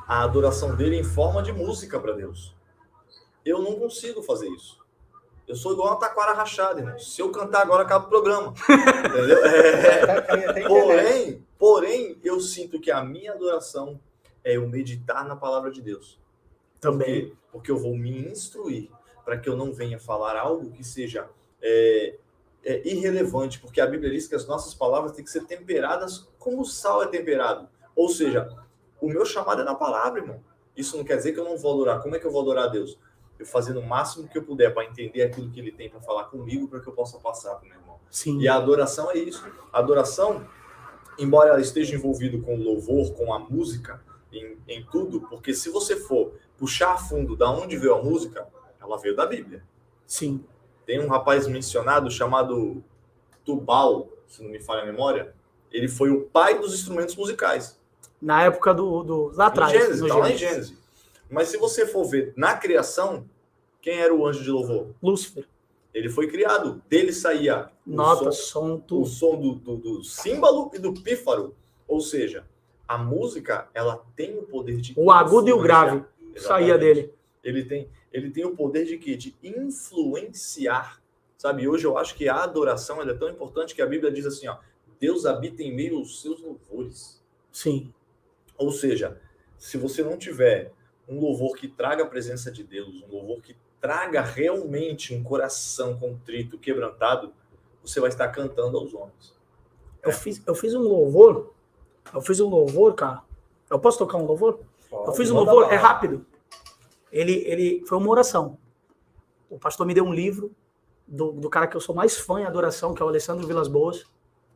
a adoração dele em forma de música para Deus. Eu não consigo fazer isso. Eu sou igual uma taquara rachada, irmão. Se eu cantar agora, acaba o programa. Entendeu? Porém, eu sinto que a minha adoração é eu meditar na palavra de Deus. Também. Porque eu vou me instruir para que eu não venha falar algo que seja irrelevante, porque a Bíblia diz que as nossas palavras têm que ser temperadas como o sal é temperado. Ou seja, o meu chamado é na palavra, irmão. Isso não quer dizer que eu não vou adorar. Como é que eu vou adorar a Deus? Eu fazendo o máximo que eu puder para entender aquilo que ele tem para falar comigo, para que eu possa passar para o meu irmão. Sim. E a adoração é isso. A adoração, embora ela esteja envolvida com o louvor, com a música, em tudo, porque se você for puxar a fundo da onde veio a música, ela veio da Bíblia. Sim. Tem um rapaz mencionado chamado Tubal, se não me falha a memória, ele foi o pai dos instrumentos musicais. Na época lá atrás. Gênesis, tá lá em Gênesis. Mas se você for ver na criação, quem era o anjo de louvor? Lúcifer. Ele foi criado. Dele saía nota, som, tudo. O som do símbolo e do pífaro. Ou seja, a música, ela tem o poder de... O agudo e o grave saía dele. Ele tem o poder de quê? De influenciar. Sabe, hoje eu acho que a adoração ela é tão importante que a Bíblia diz assim, ó, Deus habita em meio aos seus louvores. Sim. Ou seja, se você não tiver um louvor que traga a presença de Deus, um louvor que traga realmente um coração contrito, quebrantado, você vai estar cantando aos homens. Eu fiz um louvor, cara. Eu posso tocar um louvor? Eu fiz um louvor, é rápido. Ele foi uma oração. O pastor me deu um livro do cara que eu sou mais fã em adoração, que é o Alessandro Vilas Boas.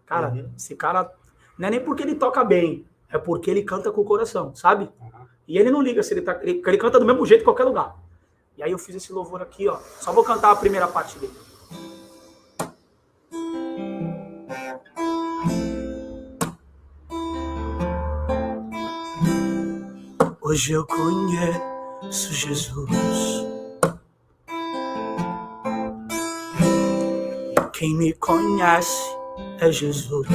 Cara, esse cara, não é nem porque ele toca bem, é porque ele canta com o coração, sabe? E ele não liga se ele canta do mesmo jeito em qualquer lugar. E aí eu fiz esse louvor aqui, ó. Só vou cantar a primeira parte dele. Hoje eu conheço Jesus. Quem me conhece é Jesus.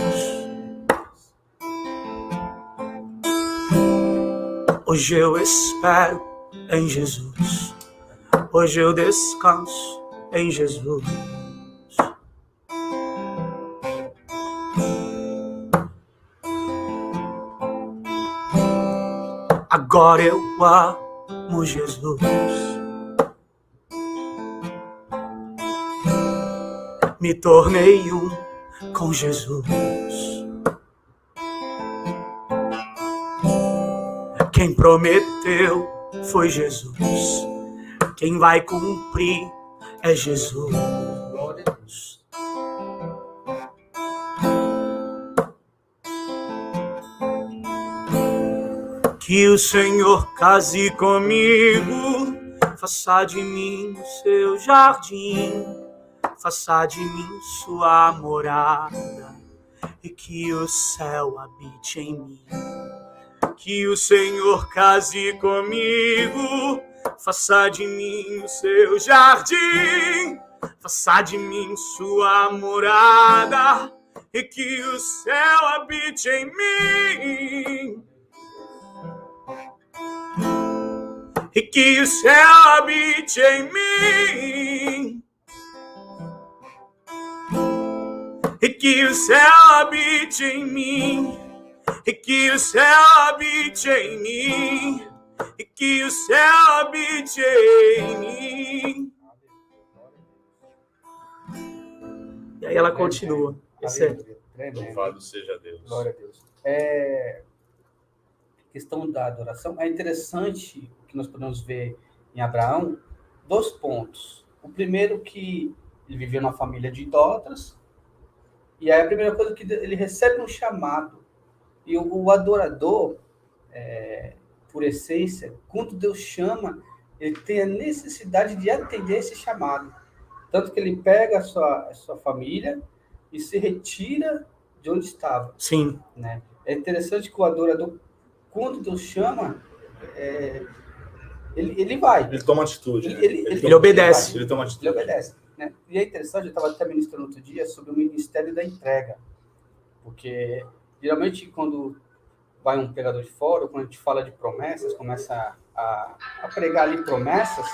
Hoje eu espero em Jesus. Hoje eu descanso em Jesus. Agora eu amo Jesus. Me tornei um com Jesus. Quem prometeu foi Jesus. Quem vai cumprir é Jesus. Glória a Deus. Que o Senhor case comigo, faça de mim o seu jardim, faça de mim sua morada, e que o céu habite em mim. Que o Senhor case comigo, faça de mim o seu jardim, faça de mim sua morada, e que o céu habite em mim. E que o céu habite em mim. E que o céu habite em mim. E que o céu habite em mim. E que o céu habite em mim. E aí ela continua. Louvado seja Deus. Glória a Deus. Questão da adoração, é interessante que nós podemos ver em Abraão 2 pontos. O primeiro, que ele viveu numa família de idólatras, e aí a primeira coisa que ele recebe um chamado E o adorador, por essência, quando Deus chama, ele tem a necessidade de atender esse chamado. Tanto que ele pega a sua família e se retira de onde estava. Sim. Né? É interessante que o adorador, quando Deus chama, ele vai. Ele toma atitude. Ele obedece. Ele toma atitude. Ele obedece. Né? E é interessante, eu estava até ministrando outro dia sobre o ministério da entrega. Porque, geralmente, quando vai um pregador de fora, ou quando a gente fala de promessas, começa a pregar ali promessas,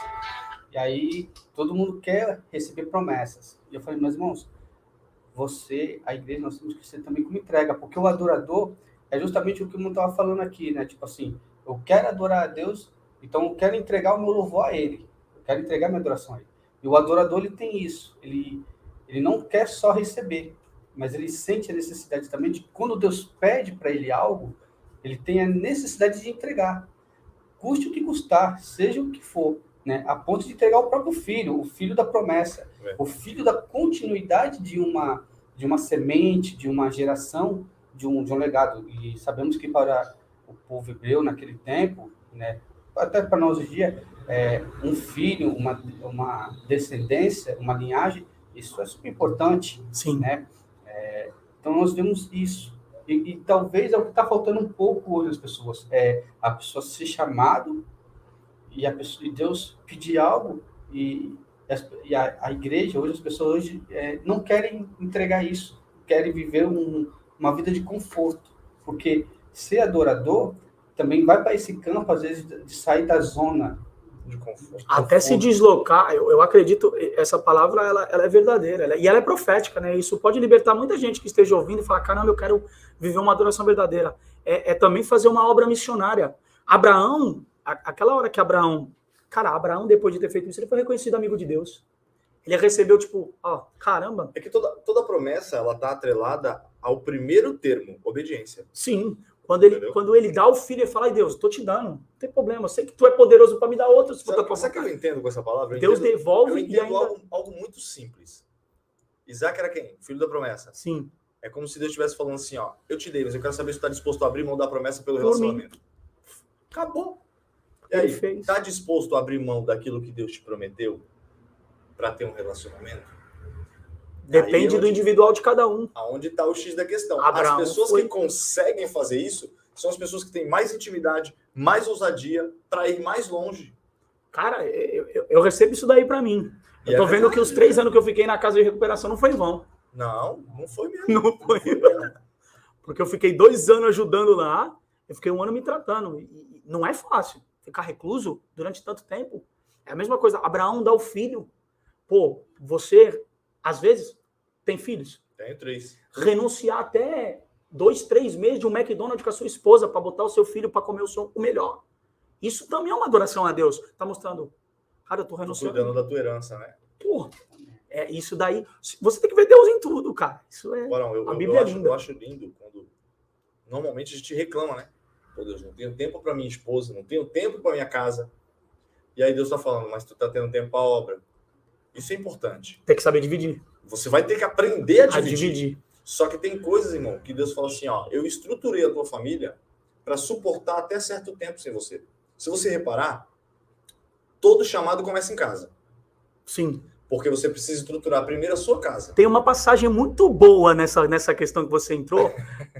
e aí todo mundo quer receber promessas. E eu falei, meus irmãos, a igreja, nós temos que ser também como entrega, porque o adorador é justamente o que o mundo estava falando aqui, né? Tipo assim, eu quero adorar a Deus, então eu quero entregar o meu louvor a Ele, eu quero entregar minha adoração a Ele. E o adorador, ele tem isso, ele não quer só receber, mas ele sente a necessidade também de, quando Deus pede para ele algo, ele tem a necessidade de entregar, custe o que custar, seja o que for, né? A ponto de entregar o próprio filho, o filho da promessa, o filho da continuidade de uma semente, de uma geração, de um legado. E sabemos que para o povo hebreu naquele tempo, né, até para nós hoje em dia, um filho, uma descendência, uma linhagem, isso é super importante. Sim. Né? Então nós vemos isso. E talvez é o que está faltando um pouco hoje às pessoas. A pessoa ser chamado e Deus pedir algo e a igreja, hoje as pessoas hoje, não querem entregar isso, querem viver uma vida de conforto, porque ser adorador também vai para esse campo, às vezes, de sair da zona de conforto. Até se deslocar, eu acredito, essa palavra ela é verdadeira, e ela é profética, né? Isso pode libertar muita gente que esteja ouvindo e falar, caramba, eu quero viver uma adoração verdadeira. Também fazer uma obra missionária. Abraão, aquela hora que Abraão, depois de ter feito isso, ele foi reconhecido amigo de Deus. Ele recebeu, tipo, caramba. É que toda promessa, ela tá atrelada ao primeiro termo, obediência. Sim. Quando ele dá o filho, ele fala, ai Deus, estou te dando, não tem problema, eu sei que tu é poderoso para me dar outro. Sabe o que eu entendo com essa palavra? Deus devolve eu entendo algo muito simples. Isaac era quem? Filho da promessa. Sim. É como se Deus estivesse falando assim, eu te dei, mas eu quero saber se tu está disposto a abrir mão da promessa pelo relacionamento. Acabou. E aí, está disposto a abrir mão daquilo que Deus te prometeu para ter um relacionamento? Depende do individual de cada um. Aonde está o X da questão? Abraão as pessoas que conseguem fazer isso são as pessoas que têm mais intimidade, mais ousadia para ir mais longe. Cara, eu recebo isso daí para mim. Eu tô vendo que os 3 anos que eu fiquei na casa de recuperação não foi em vão. Não foi mesmo. Não foi mesmo. Porque eu fiquei 2 anos ajudando lá, eu fiquei 1 ano me tratando. E não é fácil ficar recluso durante tanto tempo. É a mesma coisa. Abraão dá o filho. Pô, você, às vezes, tem filhos? Tenho 3. Renunciar até 2, 3 meses de um McDonald's com a sua esposa para botar o seu filho para comer o melhor. Isso também é uma adoração a Deus. Tá mostrando, cara, eu tô renunciando. Tô cuidando da tua herança, né? Porra, isso daí. Você tem que ver Deus em tudo, cara. Isso é. Barão, a Bíblia é linda. Eu acho lindo quando normalmente a gente reclama, né? Pô, Deus, não tenho tempo para minha esposa, não tenho tempo para minha casa. E aí Deus tá falando, mas tu tá tendo tempo para a obra. Isso é importante. Tem que saber dividir. Você vai ter que aprender a dividir. Só que tem coisas, irmão, que Deus fala assim, eu estruturei a tua família para suportar até certo tempo sem você. Se você reparar, todo chamado começa em casa. Sim. Porque você precisa estruturar primeiro a sua casa. Tem uma passagem muito boa nessa questão que você entrou,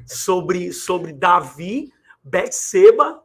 sobre Davi, Betseba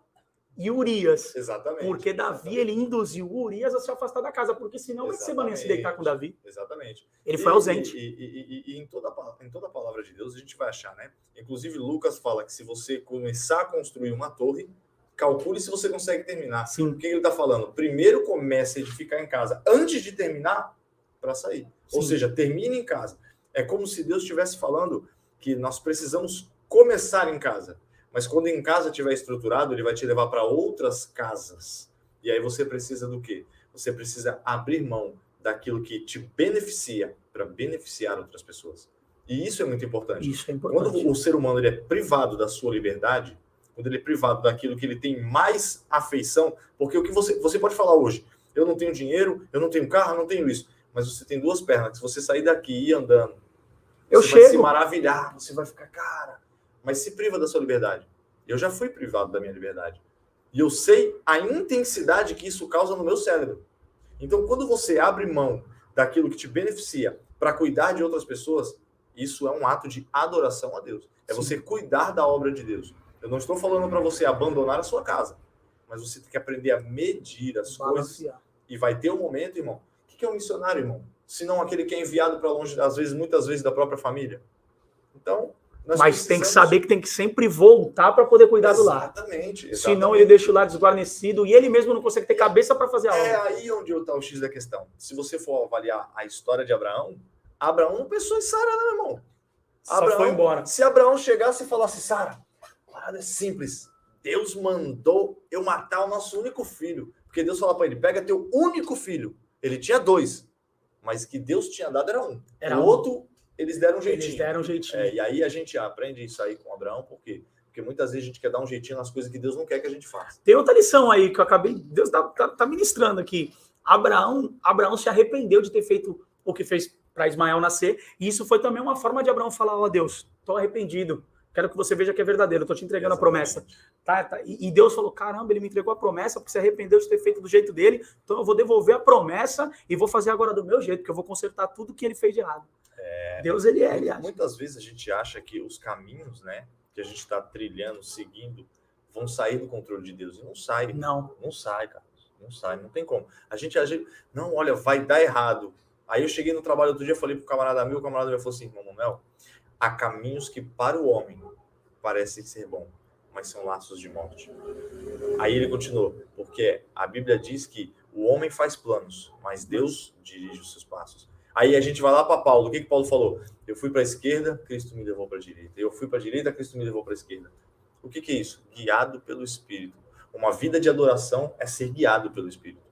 e Urias. Exatamente. Porque Davi, ele induziu Urias a se afastar da casa, porque senão Betseba não ia se deitar com Davi. Exatamente. Ele foi ausente. E em toda a palavra de Deus a gente vai achar, né? Inclusive Lucas fala que se você começar a construir uma torre, calcule se você consegue terminar. Sim. O que ele está falando? Primeiro comece a edificar em casa, antes de terminar, para sair. Sim. Ou seja, termine em casa. É como se Deus estivesse falando que nós precisamos começar em casa. Mas quando em casa estiver estruturado, ele vai te levar para outras casas. E aí você precisa do quê? Você precisa abrir mão daquilo que te beneficia para beneficiar outras pessoas. E isso é muito importante. Isso é importante. Quando o ser humano ele é privado da sua liberdade, quando ele é privado daquilo que ele tem mais afeição, porque o que você pode falar hoje, eu não tenho dinheiro, eu não tenho carro, eu não tenho isso, mas você tem 2 pernas, se você sair daqui e ir andando, vai se maravilhar, você vai ficar, cara, mas se priva da sua liberdade. Eu já fui privado da minha liberdade. E eu sei a intensidade que isso causa no meu cérebro. Então, quando você abre mão daquilo que te beneficia para cuidar de outras pessoas, isso é um ato de adoração a Deus. É você cuidar da obra de Deus. Eu não estou falando para você abandonar a sua casa, mas você tem que aprender a medir as coisas. E vai ter um momento, irmão. O que é um missionário, irmão? Se não aquele que é enviado para longe, às vezes, muitas vezes, da própria família. Então, mas tem que saber que tem que sempre voltar para poder cuidar do lar. Exatamente. Senão ele deixa o lar desguarnecido e ele mesmo não consegue ter cabeça para fazer a obra. É aí onde está o X da questão. Se você for avaliar a história de Abraão não pensou em Sara, não, irmão. Só foi embora. Se Abraão chegasse e falasse, Sara, a parada é simples. Deus mandou eu matar o nosso único filho. Porque Deus falou para ele, pega teu único filho. Ele tinha 2, mas que Deus tinha dado era 1. O outro, eles deram um jeitinho. E aí a gente aprende isso aí com Abraão, por quê? Porque muitas vezes a gente quer dar um jeitinho nas coisas que Deus não quer que a gente faça. Tem outra lição aí que eu acabei... Deus tá ministrando aqui. Abraão se arrependeu de ter feito o que fez para Ismael nascer, e isso foi também uma forma de Abraão falar, ó Deus, tô arrependido, quero que você veja que é verdadeiro, eu tô te entregando a promessa. Tá. E Deus falou, caramba, ele me entregou a promessa porque se arrependeu de ter feito do jeito dele, então eu vou devolver a promessa e vou fazer agora do meu jeito, porque eu vou consertar tudo que ele fez de errado. Deus, ele acha. Muitas vezes a gente acha que os caminhos, né, que a gente está trilhando, seguindo, vão sair do controle de Deus, e não sai. Não sai, cara. Não sai, não tem como. A gente, não, olha, vai dar errado. Aí eu cheguei no trabalho outro dia, falei pro camarada meu, o camarada meu falou assim, irmão Manuel, há caminhos que para o homem parecem ser bons, mas são laços de morte. Aí ele continuou, porque a Bíblia diz que o homem faz planos, mas Deus dirige os seus passos. Aí a gente vai lá para Paulo, o que Paulo falou? Eu fui para a esquerda, Cristo me levou para a direita. Eu fui para a direita, Cristo me levou para a esquerda. O que é isso? Guiado pelo Espírito. Uma vida de adoração é ser guiado pelo Espírito.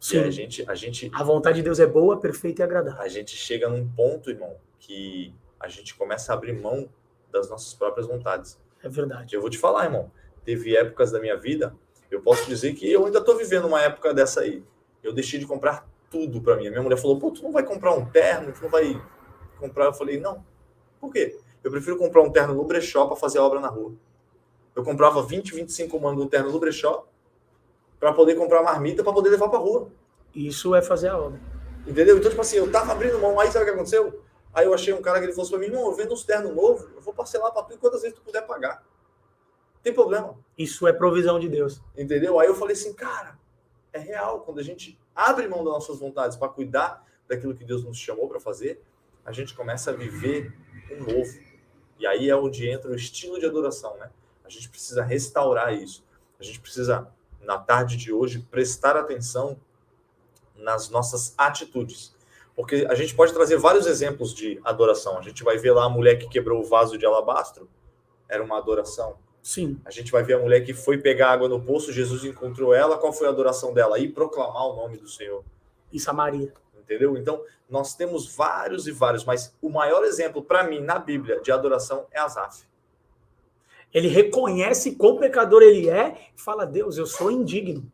Sim. E a vontade de Deus é boa, perfeita e agradável. A gente chega num ponto, irmão, que a gente começa a abrir mão das nossas próprias vontades. É verdade. Eu vou te falar, irmão, teve épocas da minha vida, eu posso dizer que eu ainda estou vivendo uma época dessa aí. Eu deixei de comprar tudo para mim. Minha mulher falou, pô, tu não vai comprar um terno? Tu não vai comprar? Eu falei, não. Por quê? Eu prefiro comprar um terno no brechó para fazer a obra na rua. Eu comprava 20, 25 mangos no terno no brechó para poder comprar marmita para poder levar para rua. Isso é fazer a obra. Entendeu? Então, tipo assim, eu tava abrindo mão, aí sabe o que aconteceu? Aí eu achei um cara que ele falou assim pra mim, irmão, eu vendo uns ternos novos, eu vou parcelar para tu quantas vezes tu puder pagar. Não tem problema. Isso é provisão de Deus. Entendeu? Aí eu falei assim, cara, é real, quando a gente abre mão das nossas vontades para cuidar daquilo que Deus nos chamou para fazer, a gente começa a viver um novo. E aí é onde entra o estilo de adoração, né? A gente precisa restaurar isso. A gente precisa, na tarde de hoje, prestar atenção nas nossas atitudes. Porque a gente pode trazer vários exemplos de adoração. A gente vai ver lá a mulher que quebrou o vaso de alabastro. Era uma adoração. Sim. A gente vai ver a mulher que foi pegar água no poço, Jesus encontrou ela. Qual foi a adoração dela? Ir proclamar o nome do Senhor. Em Samaria. Entendeu? Então, nós temos vários e vários, mas o maior exemplo, para mim, na Bíblia, de adoração é Asaf. Ele reconhece quão pecador ele é e fala, Deus, eu sou indigno.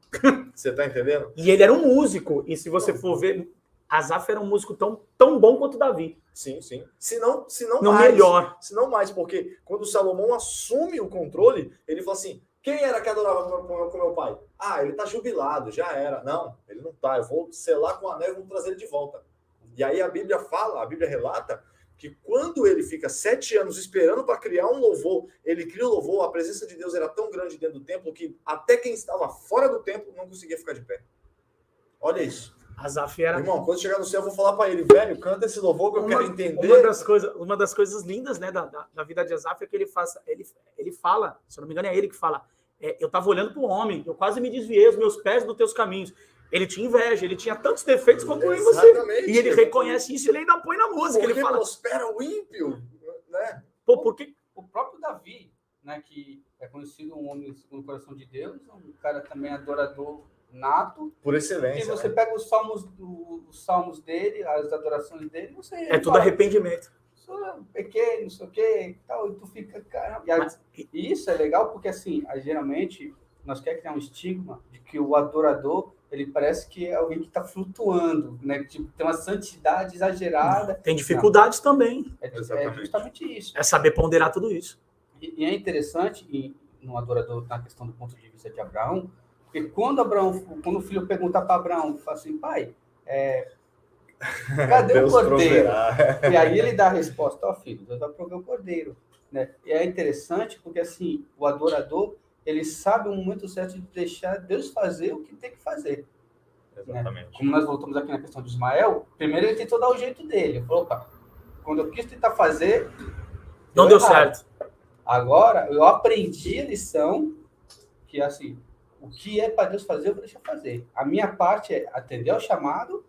Você tá entendendo? E ele era um músico. E se você for ver, Asaf era um músico tão bom quanto Davi. Sim, sim. Se não mais. Melhor. Se não mais, porque quando Salomão assume o controle, ele fala assim, quem era que adorava com meu pai? Ah, ele tá jubilado, já era. Não, ele não tá. Eu vou selar com o anel e vou trazer ele de volta. E aí a Bíblia relata que quando ele fica 7 anos esperando para criar um louvor, ele cria o louvor, a presença de Deus era tão grande dentro do templo que até quem estava fora do templo não conseguia ficar de pé. Olha isso. Asaf era... Irmão, quando chegar no céu, eu vou falar para ele, velho, canta esse louvor que eu quero entender. Uma das coisas lindas, né, da vida de Asaf é que ele fala, se eu não me engano é ele que fala, eu estava olhando para o homem, eu quase me desviei os meus pés dos teus caminhos. Ele tinha inveja, ele tinha tantos defeitos quanto eu e você. E ele reconhece isso e ele ainda põe na música. Porque ele fala, prospera o ímpio, né? Pô, porque o próprio Davi, né, que é conhecido um homem segundo o coração de Deus, um cara também adorador nato. Por excelência. E você pega os salmos dele, as adorações dele, você... É tudo arrependimento. Pequeno, não sei o quê, e tal, e tu fica, caramba. E isso é legal porque, assim, geralmente, nós queremos criar um estigma de que o adorador, ele parece que é alguém que está flutuando, né? Tipo, tem uma santidade exagerada. Tem dificuldades também. É justamente isso. É saber ponderar tudo isso. E é interessante no adorador, na questão do ponto de vista de Abraão, porque quando o filho pergunta para Abraão, fala assim, pai, cadê Deus o cordeiro? proverá. E aí ele dá a resposta, ó filho, Deus vai prover o cordeiro. Né? E é interessante porque assim, o adorador, ele sabe o momento certo de deixar Deus fazer o que tem que fazer. Exatamente. Né? Como nós voltamos aqui na questão de Ismael, primeiro ele tentou dar o jeito dele. Ele falou, opa, quando eu quis tentar fazer, não deu certo. Agora, eu aprendi a lição que, assim, o que é para Deus fazer, eu vou deixar fazer. A minha parte é atender ao chamado,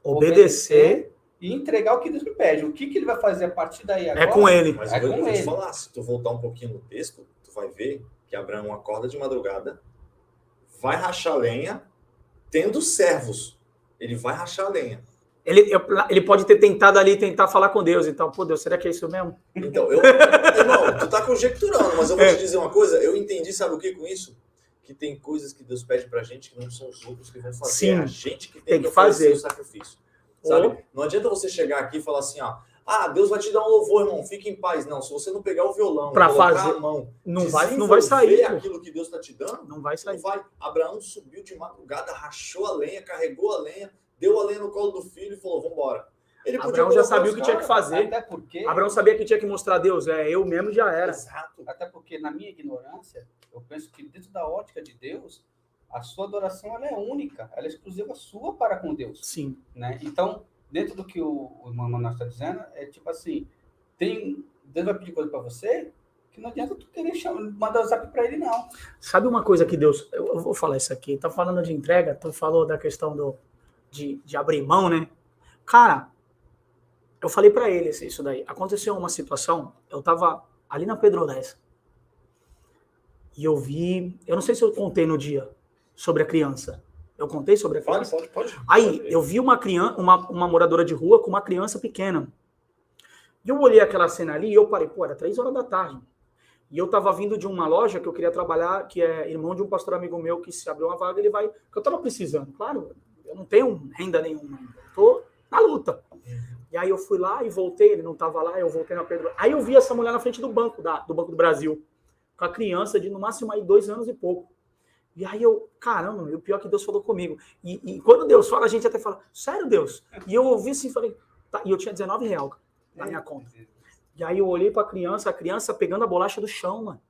obedecer e entregar o que Deus me pede. O que ele vai fazer a partir daí agora? É com ele. Mas eu vou te falar, se tu voltar um pouquinho no texto, tu vai ver que Abraão acorda de madrugada, vai rachar lenha, tendo servos. Ele vai rachar lenha. Ele pode ter tentado ali tentar falar com Deus. Então, pô, Deus, será que é isso mesmo? Então, irmão, tu tá conjecturando, mas eu vou te dizer uma coisa. Eu entendi, sabe o que com isso? Que tem coisas que Deus pede pra gente que não são os outros que vão fazer. Sim, é a gente que tem que fazer o sacrifício. Sabe? Não adianta você chegar aqui e falar assim, ó, Deus vai te dar um louvor, irmão, fique em paz. Não, se você não pegar o violão, pra colocar fazer a mão, não vai sair aquilo que Deus está te dando, não vai sair. Não vai. Abraão subiu de madrugada, rachou a lenha, carregou a lenha, deu a lenha no colo do filho e falou, vambora. Abraão já sabia o que tinha que fazer. Até porque... Abraão sabia que tinha que mostrar a Deus. Eu mesmo já era. Exato. Até porque, na minha ignorância, eu penso que dentro da ótica de Deus, a sua adoração ela é única, ela é exclusiva sua para com Deus. Sim. Né? Então, dentro do que o irmão Manaus está dizendo, é tipo assim, Deus vai pedir coisa para você que não adianta tu querer mandar o zap para ele, não. Sabe uma coisa que Deus... Eu vou falar isso aqui. Tá falando de entrega, tu falou da questão de abrir mão, né? Cara, eu falei para ele isso daí. Aconteceu uma situação, eu tava ali na Pedro Lessa e eu vi... Eu não sei se eu contei no dia sobre a criança. Eu contei sobre a criança? Pode. Aí, eu vi uma moradora de rua com uma criança pequena. E eu olhei aquela cena ali e eu parei, era 3 horas da tarde. E eu tava vindo de uma loja que eu queria trabalhar, que é irmão de um pastor amigo meu, que se abriu uma vaga, ele vai... Que eu tava precisando. Claro, eu não tenho renda nenhuma. Tô na luta. E aí eu fui lá e voltei, ele não tava lá, eu voltei na Pedro. Aí eu vi essa mulher na frente do Banco do Brasil, com a criança de no máximo aí 2 anos e pouco. E aí caramba, o pior é que Deus falou comigo. E quando Deus fala, a gente até fala, sério, Deus? E eu ouvi assim, falei, tá. E eu tinha R$19 na minha conta. E aí eu olhei para a criança pegando a bolacha do chão, mano.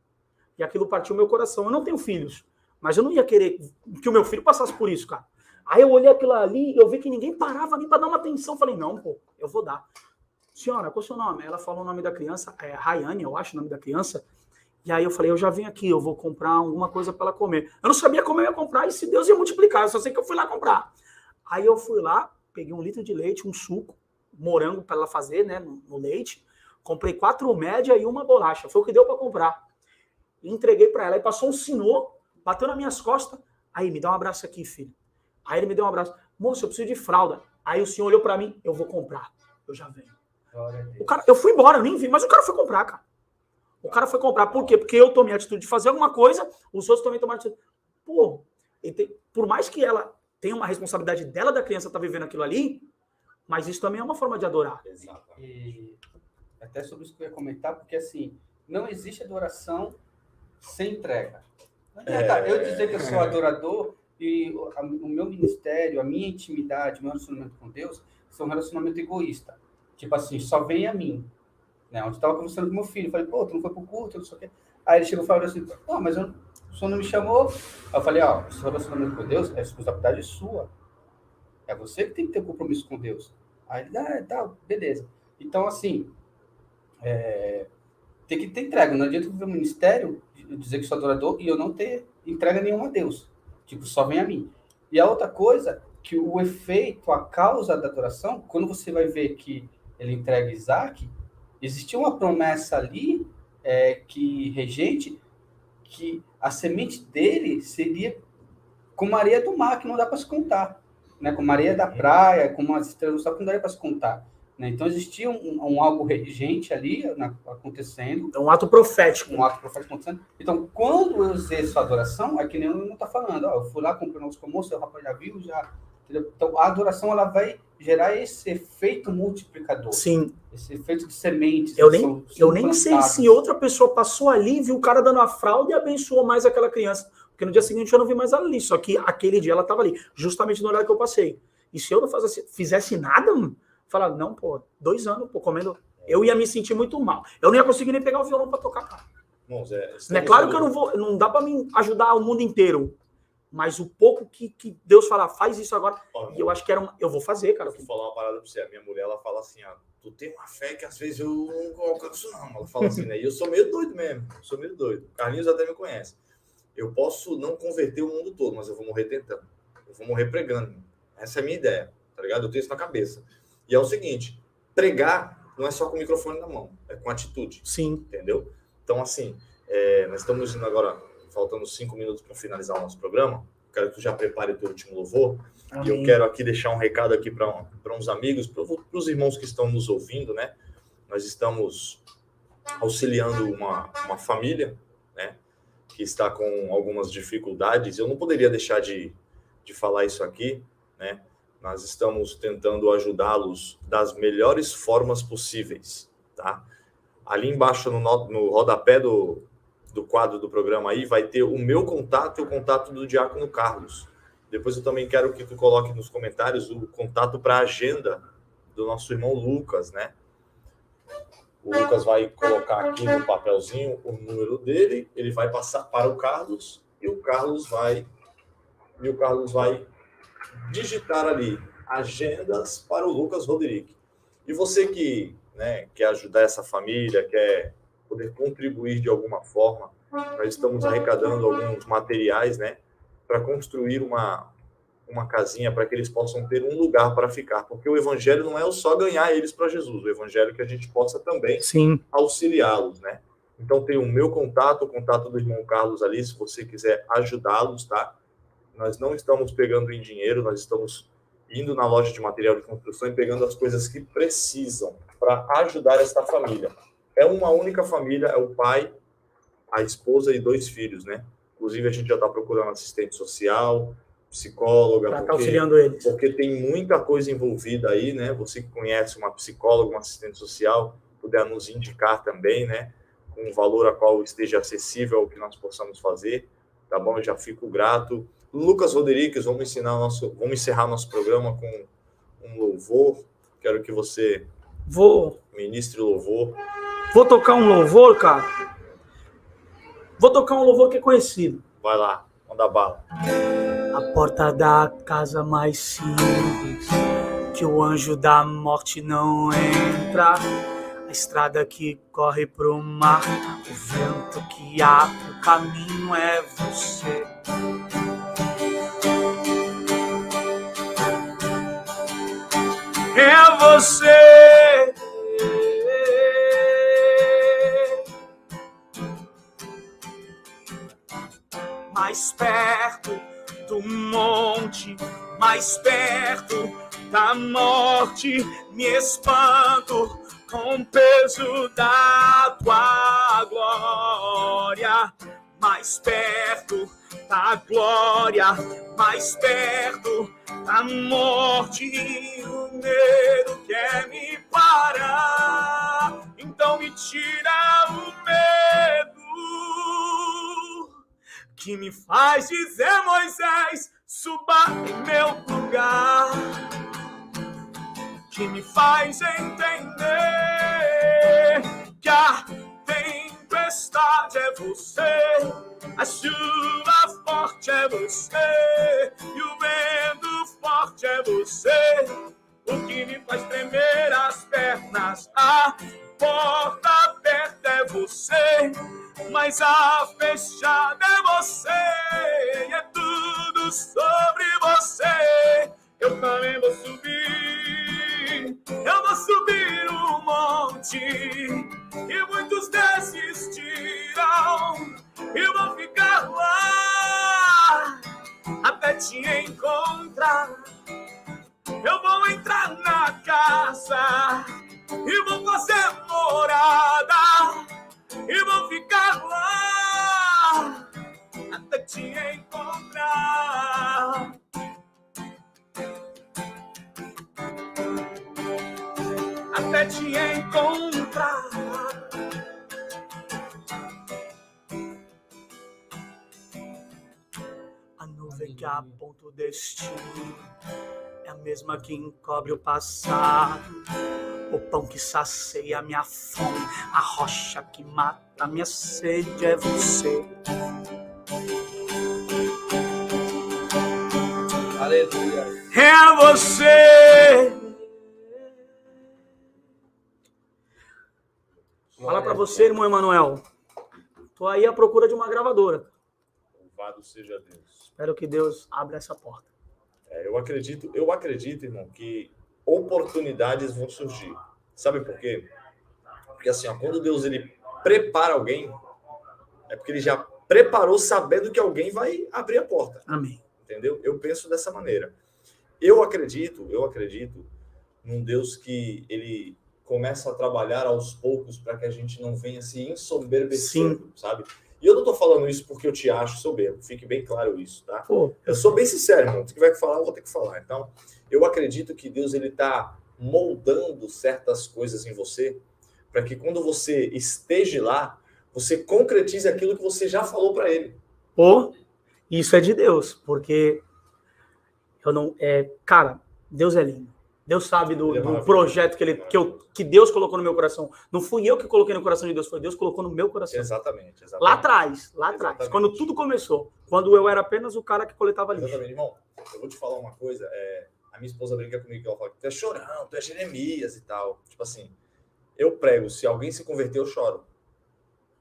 E aquilo partiu meu coração. Eu não tenho filhos, mas eu não ia querer que o meu filho passasse por isso, cara. Aí eu olhei aquilo ali e eu vi que ninguém parava nem para dar uma atenção. Falei, não, pô, eu vou dar. Senhora, qual é o seu nome? Ela falou o nome da criança, Rayane, eu acho o nome da criança. E aí eu falei, eu já vim aqui, eu vou comprar alguma coisa para ela comer. Eu não sabia como eu ia comprar e se Deus ia multiplicar, eu só sei que eu fui lá comprar. Aí eu fui lá, peguei 1 litro de leite, um suco, morango para ela fazer, né, no leite. Comprei 4 média e uma bolacha, foi o que deu para comprar. E entreguei para ela, aí passou um senhor, bateu nas minhas costas, aí, me dá um abraço aqui, filho. Aí ele me deu um abraço, moço, eu preciso de fralda. Aí o senhor olhou para mim, eu vou comprar, eu já venho. Eu fui embora, eu nem vi, mas o cara foi comprar, cara. O cara foi comprar. Por quê? Porque eu tomei a atitude de fazer alguma coisa, os outros também tomaram a atitude. Pô, por mais que ela tenha uma responsabilidade dela, da criança estar vivendo aquilo ali, mas isso também é uma forma de adorar. Exatamente. E até sobre isso que eu ia comentar, porque assim, não existe adoração sem entrega. Não adianta eu dizer que eu sou adorador e o meu ministério, a minha intimidade, o meu relacionamento com Deus, são um relacionamento egoísta. Tipo assim, só vem a mim. Né? Onde estava conversando com meu filho, falei, pô, tu não foi pro culto, não sei o quê. Aí ele chegou e falou assim, não, mas o senhor não me chamou. Aí eu falei, o seu relacionamento com Deus é responsabilidade sua. É você que tem que ter compromisso com Deus. Aí ele, tá, beleza. Então, assim, tem que ter entrega. Não adianta eu viver um ministério, dizer que sou adorador e eu não ter entrega nenhuma a Deus. Tipo, só vem a mim. E a outra coisa, que o efeito, a causa da adoração, quando você vai ver que ele entrega Isaac, existia uma promessa ali que regente que a semente dele seria como a areia do mar, que não dá para se contar, né? Como a areia da praia, como as estrelas do céu, que não daria para se contar. Né? Então existia um algo regente ali acontecendo. É um ato profético. Um ato profético acontecendo. Então, quando eu exerço a adoração, é que nem o irmão está falando. Eu fui lá, comprei um almoço, o rapaz já viu, já Entendeu? Então, a adoração ela vai gerar esse efeito multiplicador. Sim. Esse efeito de sementes. Eu nem sei se outra pessoa passou ali, viu o cara dando a fralda e abençoou mais aquela criança. Porque no dia seguinte eu não vi mais ela ali. Só que aquele dia ela estava ali, justamente no horário que eu passei. E se eu não fizesse nada, falar, não, pô, 2 anos, pô, comendo. Eu ia me sentir muito mal. Eu não ia conseguir nem pegar o violão para tocar, cara. É claro que eu não vou. Não dá para mim ajudar o mundo inteiro. Mas o pouco que Deus fala, faz isso agora, e eu acho que eu vou fazer, cara. Eu vou falar uma parada pra você. A minha mulher, ela fala assim, tu tem uma fé que às vezes eu não alcanço não. Ela fala assim, né? E eu sou meio doido mesmo. O Carlinhos até me conhece. Eu posso não converter o mundo todo, mas eu vou morrer tentando. Eu vou morrer pregando. Essa é a minha ideia, tá ligado? Eu tenho isso na cabeça. E é o seguinte, pregar não é só com o microfone na mão, é com atitude. Sim. Entendeu? Então, assim, nós estamos indo agora... Faltando 5 minutos para finalizar o nosso programa. Quero que tu já prepare o teu último louvor. Amém. E eu quero aqui deixar um recado aqui para uns amigos, para os irmãos que estão nos ouvindo, né? Nós estamos auxiliando uma família, né? Que está com algumas dificuldades. Eu não poderia deixar de falar isso aqui, né? Nós estamos tentando ajudá-los das melhores formas possíveis, tá? Ali embaixo no rodapé do quadro do programa aí, vai ter o meu contato e o contato do Diácono Carlos. Depois eu também quero que tu coloque nos comentários o contato para a agenda do nosso irmão Lucas, né? O Lucas vai colocar aqui no papelzinho o número dele, ele vai passar para o Carlos e o Carlos vai digitar ali agendas para o Lucas Roderick. E você que, né, quer ajudar essa família, quer poder contribuir de alguma forma, nós estamos arrecadando alguns materiais, né, para construir uma casinha para que eles possam ter um lugar para ficar, porque o evangelho não é só ganhar eles para Jesus, o evangelho é que a gente possa também auxiliá-los, né? Então tem o meu contato, o contato do irmão Carlos ali, se você quiser ajudá-los, tá? Nós não estamos pegando em dinheiro, nós estamos indo na loja de material de construção e pegando as coisas que precisam para ajudar esta família. É uma única família, é o pai, a esposa e 2 filhos, né? Inclusive, a gente já está procurando assistente social, psicóloga. Para estar auxiliando eles. Porque tem muita coisa envolvida aí, né? Você que conhece uma psicóloga, uma assistente social, puder nos indicar também, né? Com um valor a qual esteja acessível ao que nós possamos fazer, tá bom? Eu já fico grato. Lucas Rodrigues, vamos encerrar nosso programa com um louvor. Quero que você ministre louvor. Vou tocar um louvor, cara. Vou tocar um louvor que é conhecido. Vai lá, manda bala. A porta da casa mais simples, que o anjo da morte não entra. A estrada que corre pro mar, o vento que abre o caminho é você. É você. Mais perto do monte, mais perto da morte, me espanto com o peso da tua glória. Mais perto da glória, mais perto da morte, o medo quer me parar. Então me tira o medo que me faz dizer, Moisés, suba em meu lugar, que me faz entender que a tempestade é você, a chuva forte é você, e o vento forte é você, o que me faz tremer as pernas. A porta aberta é você, mas a fechada é você, e é tudo sobre você. Eu também vou subir, eu vou subir o monte, e muitos desistirão, e vou ficar lá até te encontrar. Eu vou entrar na casa e vou fazer morada, e vou ficar lá até te encontrar. nuvem que aponta o destino é a mesma que encobre o passado. O pão que sacia a minha fome, a rocha que mata a minha sede é você. Aleluia. É você. Fala pra você, irmão Emanuel. Tô aí à procura de uma gravadora. Louvado seja Deus. Espero que Deus abra essa porta. Eu acredito, irmão, que oportunidades vão surgir. Sabe por quê? Porque assim, ó, quando Deus ele prepara alguém, é porque ele já preparou sabendo que alguém vai abrir a porta. Amém. Entendeu? Eu penso dessa maneira. Eu acredito num Deus que ele começa a trabalhar aos poucos para que a gente não venha se ensoberbecendo, sabe? E eu não tô falando isso porque eu te acho soberbo, fique bem claro isso, tá? Pô, eu sou bem sincero, irmão. Se tiver que falar, eu vou ter que falar. Então, eu acredito que Deus ele tá moldando certas coisas em você para que quando você esteja lá, você concretize aquilo que você já falou para ele. Pô, isso é de Deus, porque eu não cara, Deus é lindo. Deus sabe do projeto que Deus colocou no meu coração. Não fui eu que coloquei no coração de Deus, foi Deus que colocou no meu coração. Exatamente. Lá atrás, quando tudo começou, quando eu era apenas o cara que coletava lixo. Exatamente, irmão. Eu vou te falar uma coisa, a minha esposa brinca comigo, ela fala que tu é chorão, tu é Jeremias e tal. Tipo assim, eu prego, se alguém se converter, eu choro.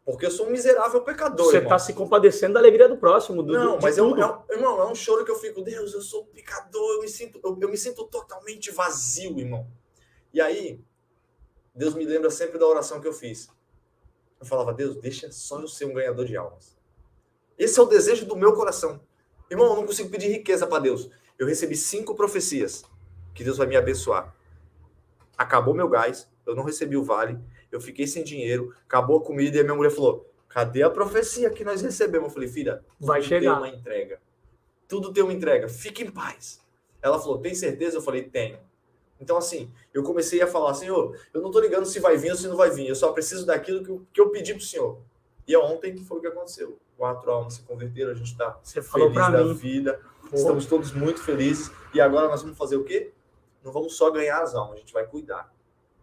Porque eu sou um miserável pecador, Você irmão. tá se compadecendo da alegria do próximo. Não, mas irmão, é um choro que eu fico, Deus, eu sou um pecador, eu me sinto totalmente vazio, irmão. E aí, Deus me lembra sempre da oração que eu fiz. Eu falava, Deus, deixa só eu ser um ganhador de almas. Esse é o desejo do meu coração. Irmão, eu não consigo pedir riqueza para Deus. Eu recebi 5 profecias que Deus vai me abençoar. Acabou meu gás, eu não recebi o vale, eu fiquei sem dinheiro, acabou a comida e a minha mulher falou, cadê a profecia que nós recebemos? Eu falei, filha, vai chegar. Tem uma entrega. Tudo tem uma entrega. Fique em paz. Ela falou, tem certeza? Eu falei, tenho. Então, assim, eu comecei a falar, Senhor, eu não tô ligando se vai vir ou se não vai vir. Eu só preciso daquilo que eu pedi pro Senhor. E ontem foi o que aconteceu. 4 almas se converteram, a gente tá feliz da vida. Estamos todos muito felizes. E agora nós vamos fazer o quê? Não vamos só ganhar as almas, a gente vai cuidar.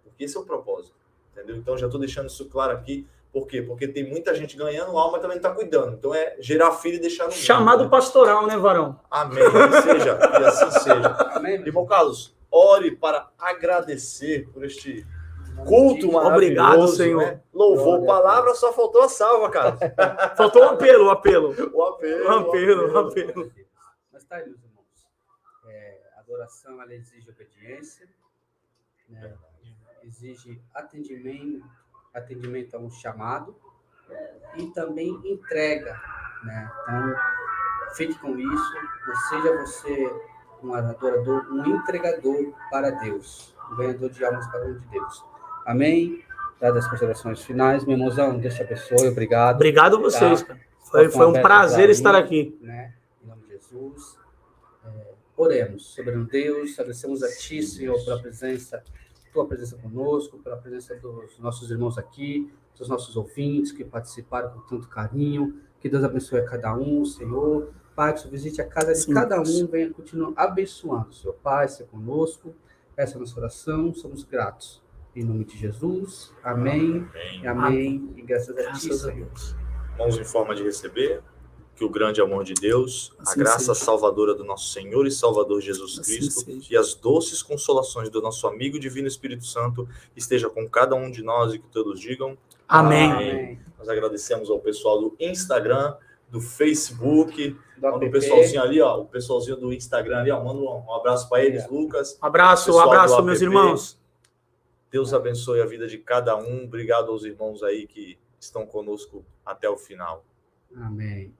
Porque esse é o propósito. Entendeu? Então, já tô deixando isso claro aqui. Por quê? Porque tem muita gente ganhando alma e também não está cuidando. Então é gerar filho e deixar no mundo. Chamado pastoral, né, varão? Amém. E assim seja. Amém. Irmão Carlos, ore para agradecer por este culto maravilhoso. Obrigado, Senhor. Né? Louvou palavra, só faltou a salva, Carlos. Faltou o apelo. O apelo. Mas tá aí, meus irmãos. Adoração, ela exige obediência, né? Exige atendimento a um chamado e também entrega, né? Então, fique com isso, seja você um adorador, um entregador para Deus, um ganhador de almas para o nome de Deus. Amém? Dadas as considerações finais, meu irmãozão, Deus te abençoe, obrigado. Obrigado a vocês, cara. Foi um prazer estar aqui. Né? Em nome de Jesus. Oremos, soberano Deus, agradecemos a Ti, Senhor, pela Tua presença conosco, pela presença dos nossos irmãos aqui, dos nossos ouvintes que participaram com tanto carinho. Que Deus abençoe a cada um, Senhor. Pai, que o Senhor visite a casa de cada um, venha continuar abençoando, Senhor. Pai, seja conosco. Essa é a nossa oração, somos gratos. Em nome de Jesus. Amém. Amém. E graças a Ti, Senhor. Mãos em forma de receber. Que o grande amor de Deus, a graça salvadora do nosso Senhor e Salvador Jesus Cristo e as doces consolações do nosso amigo divino Espírito Santo esteja com cada um de nós e que todos digam amém. Nós agradecemos ao pessoal do Instagram, do Facebook, o pessoalzinho ali, ó, o pessoalzinho do Instagram ali, ó, manda um abraço para eles, Lucas. Abraço, meus irmãos. Deus abençoe a vida de cada um. Obrigado aos irmãos aí que estão conosco até o final. Amém.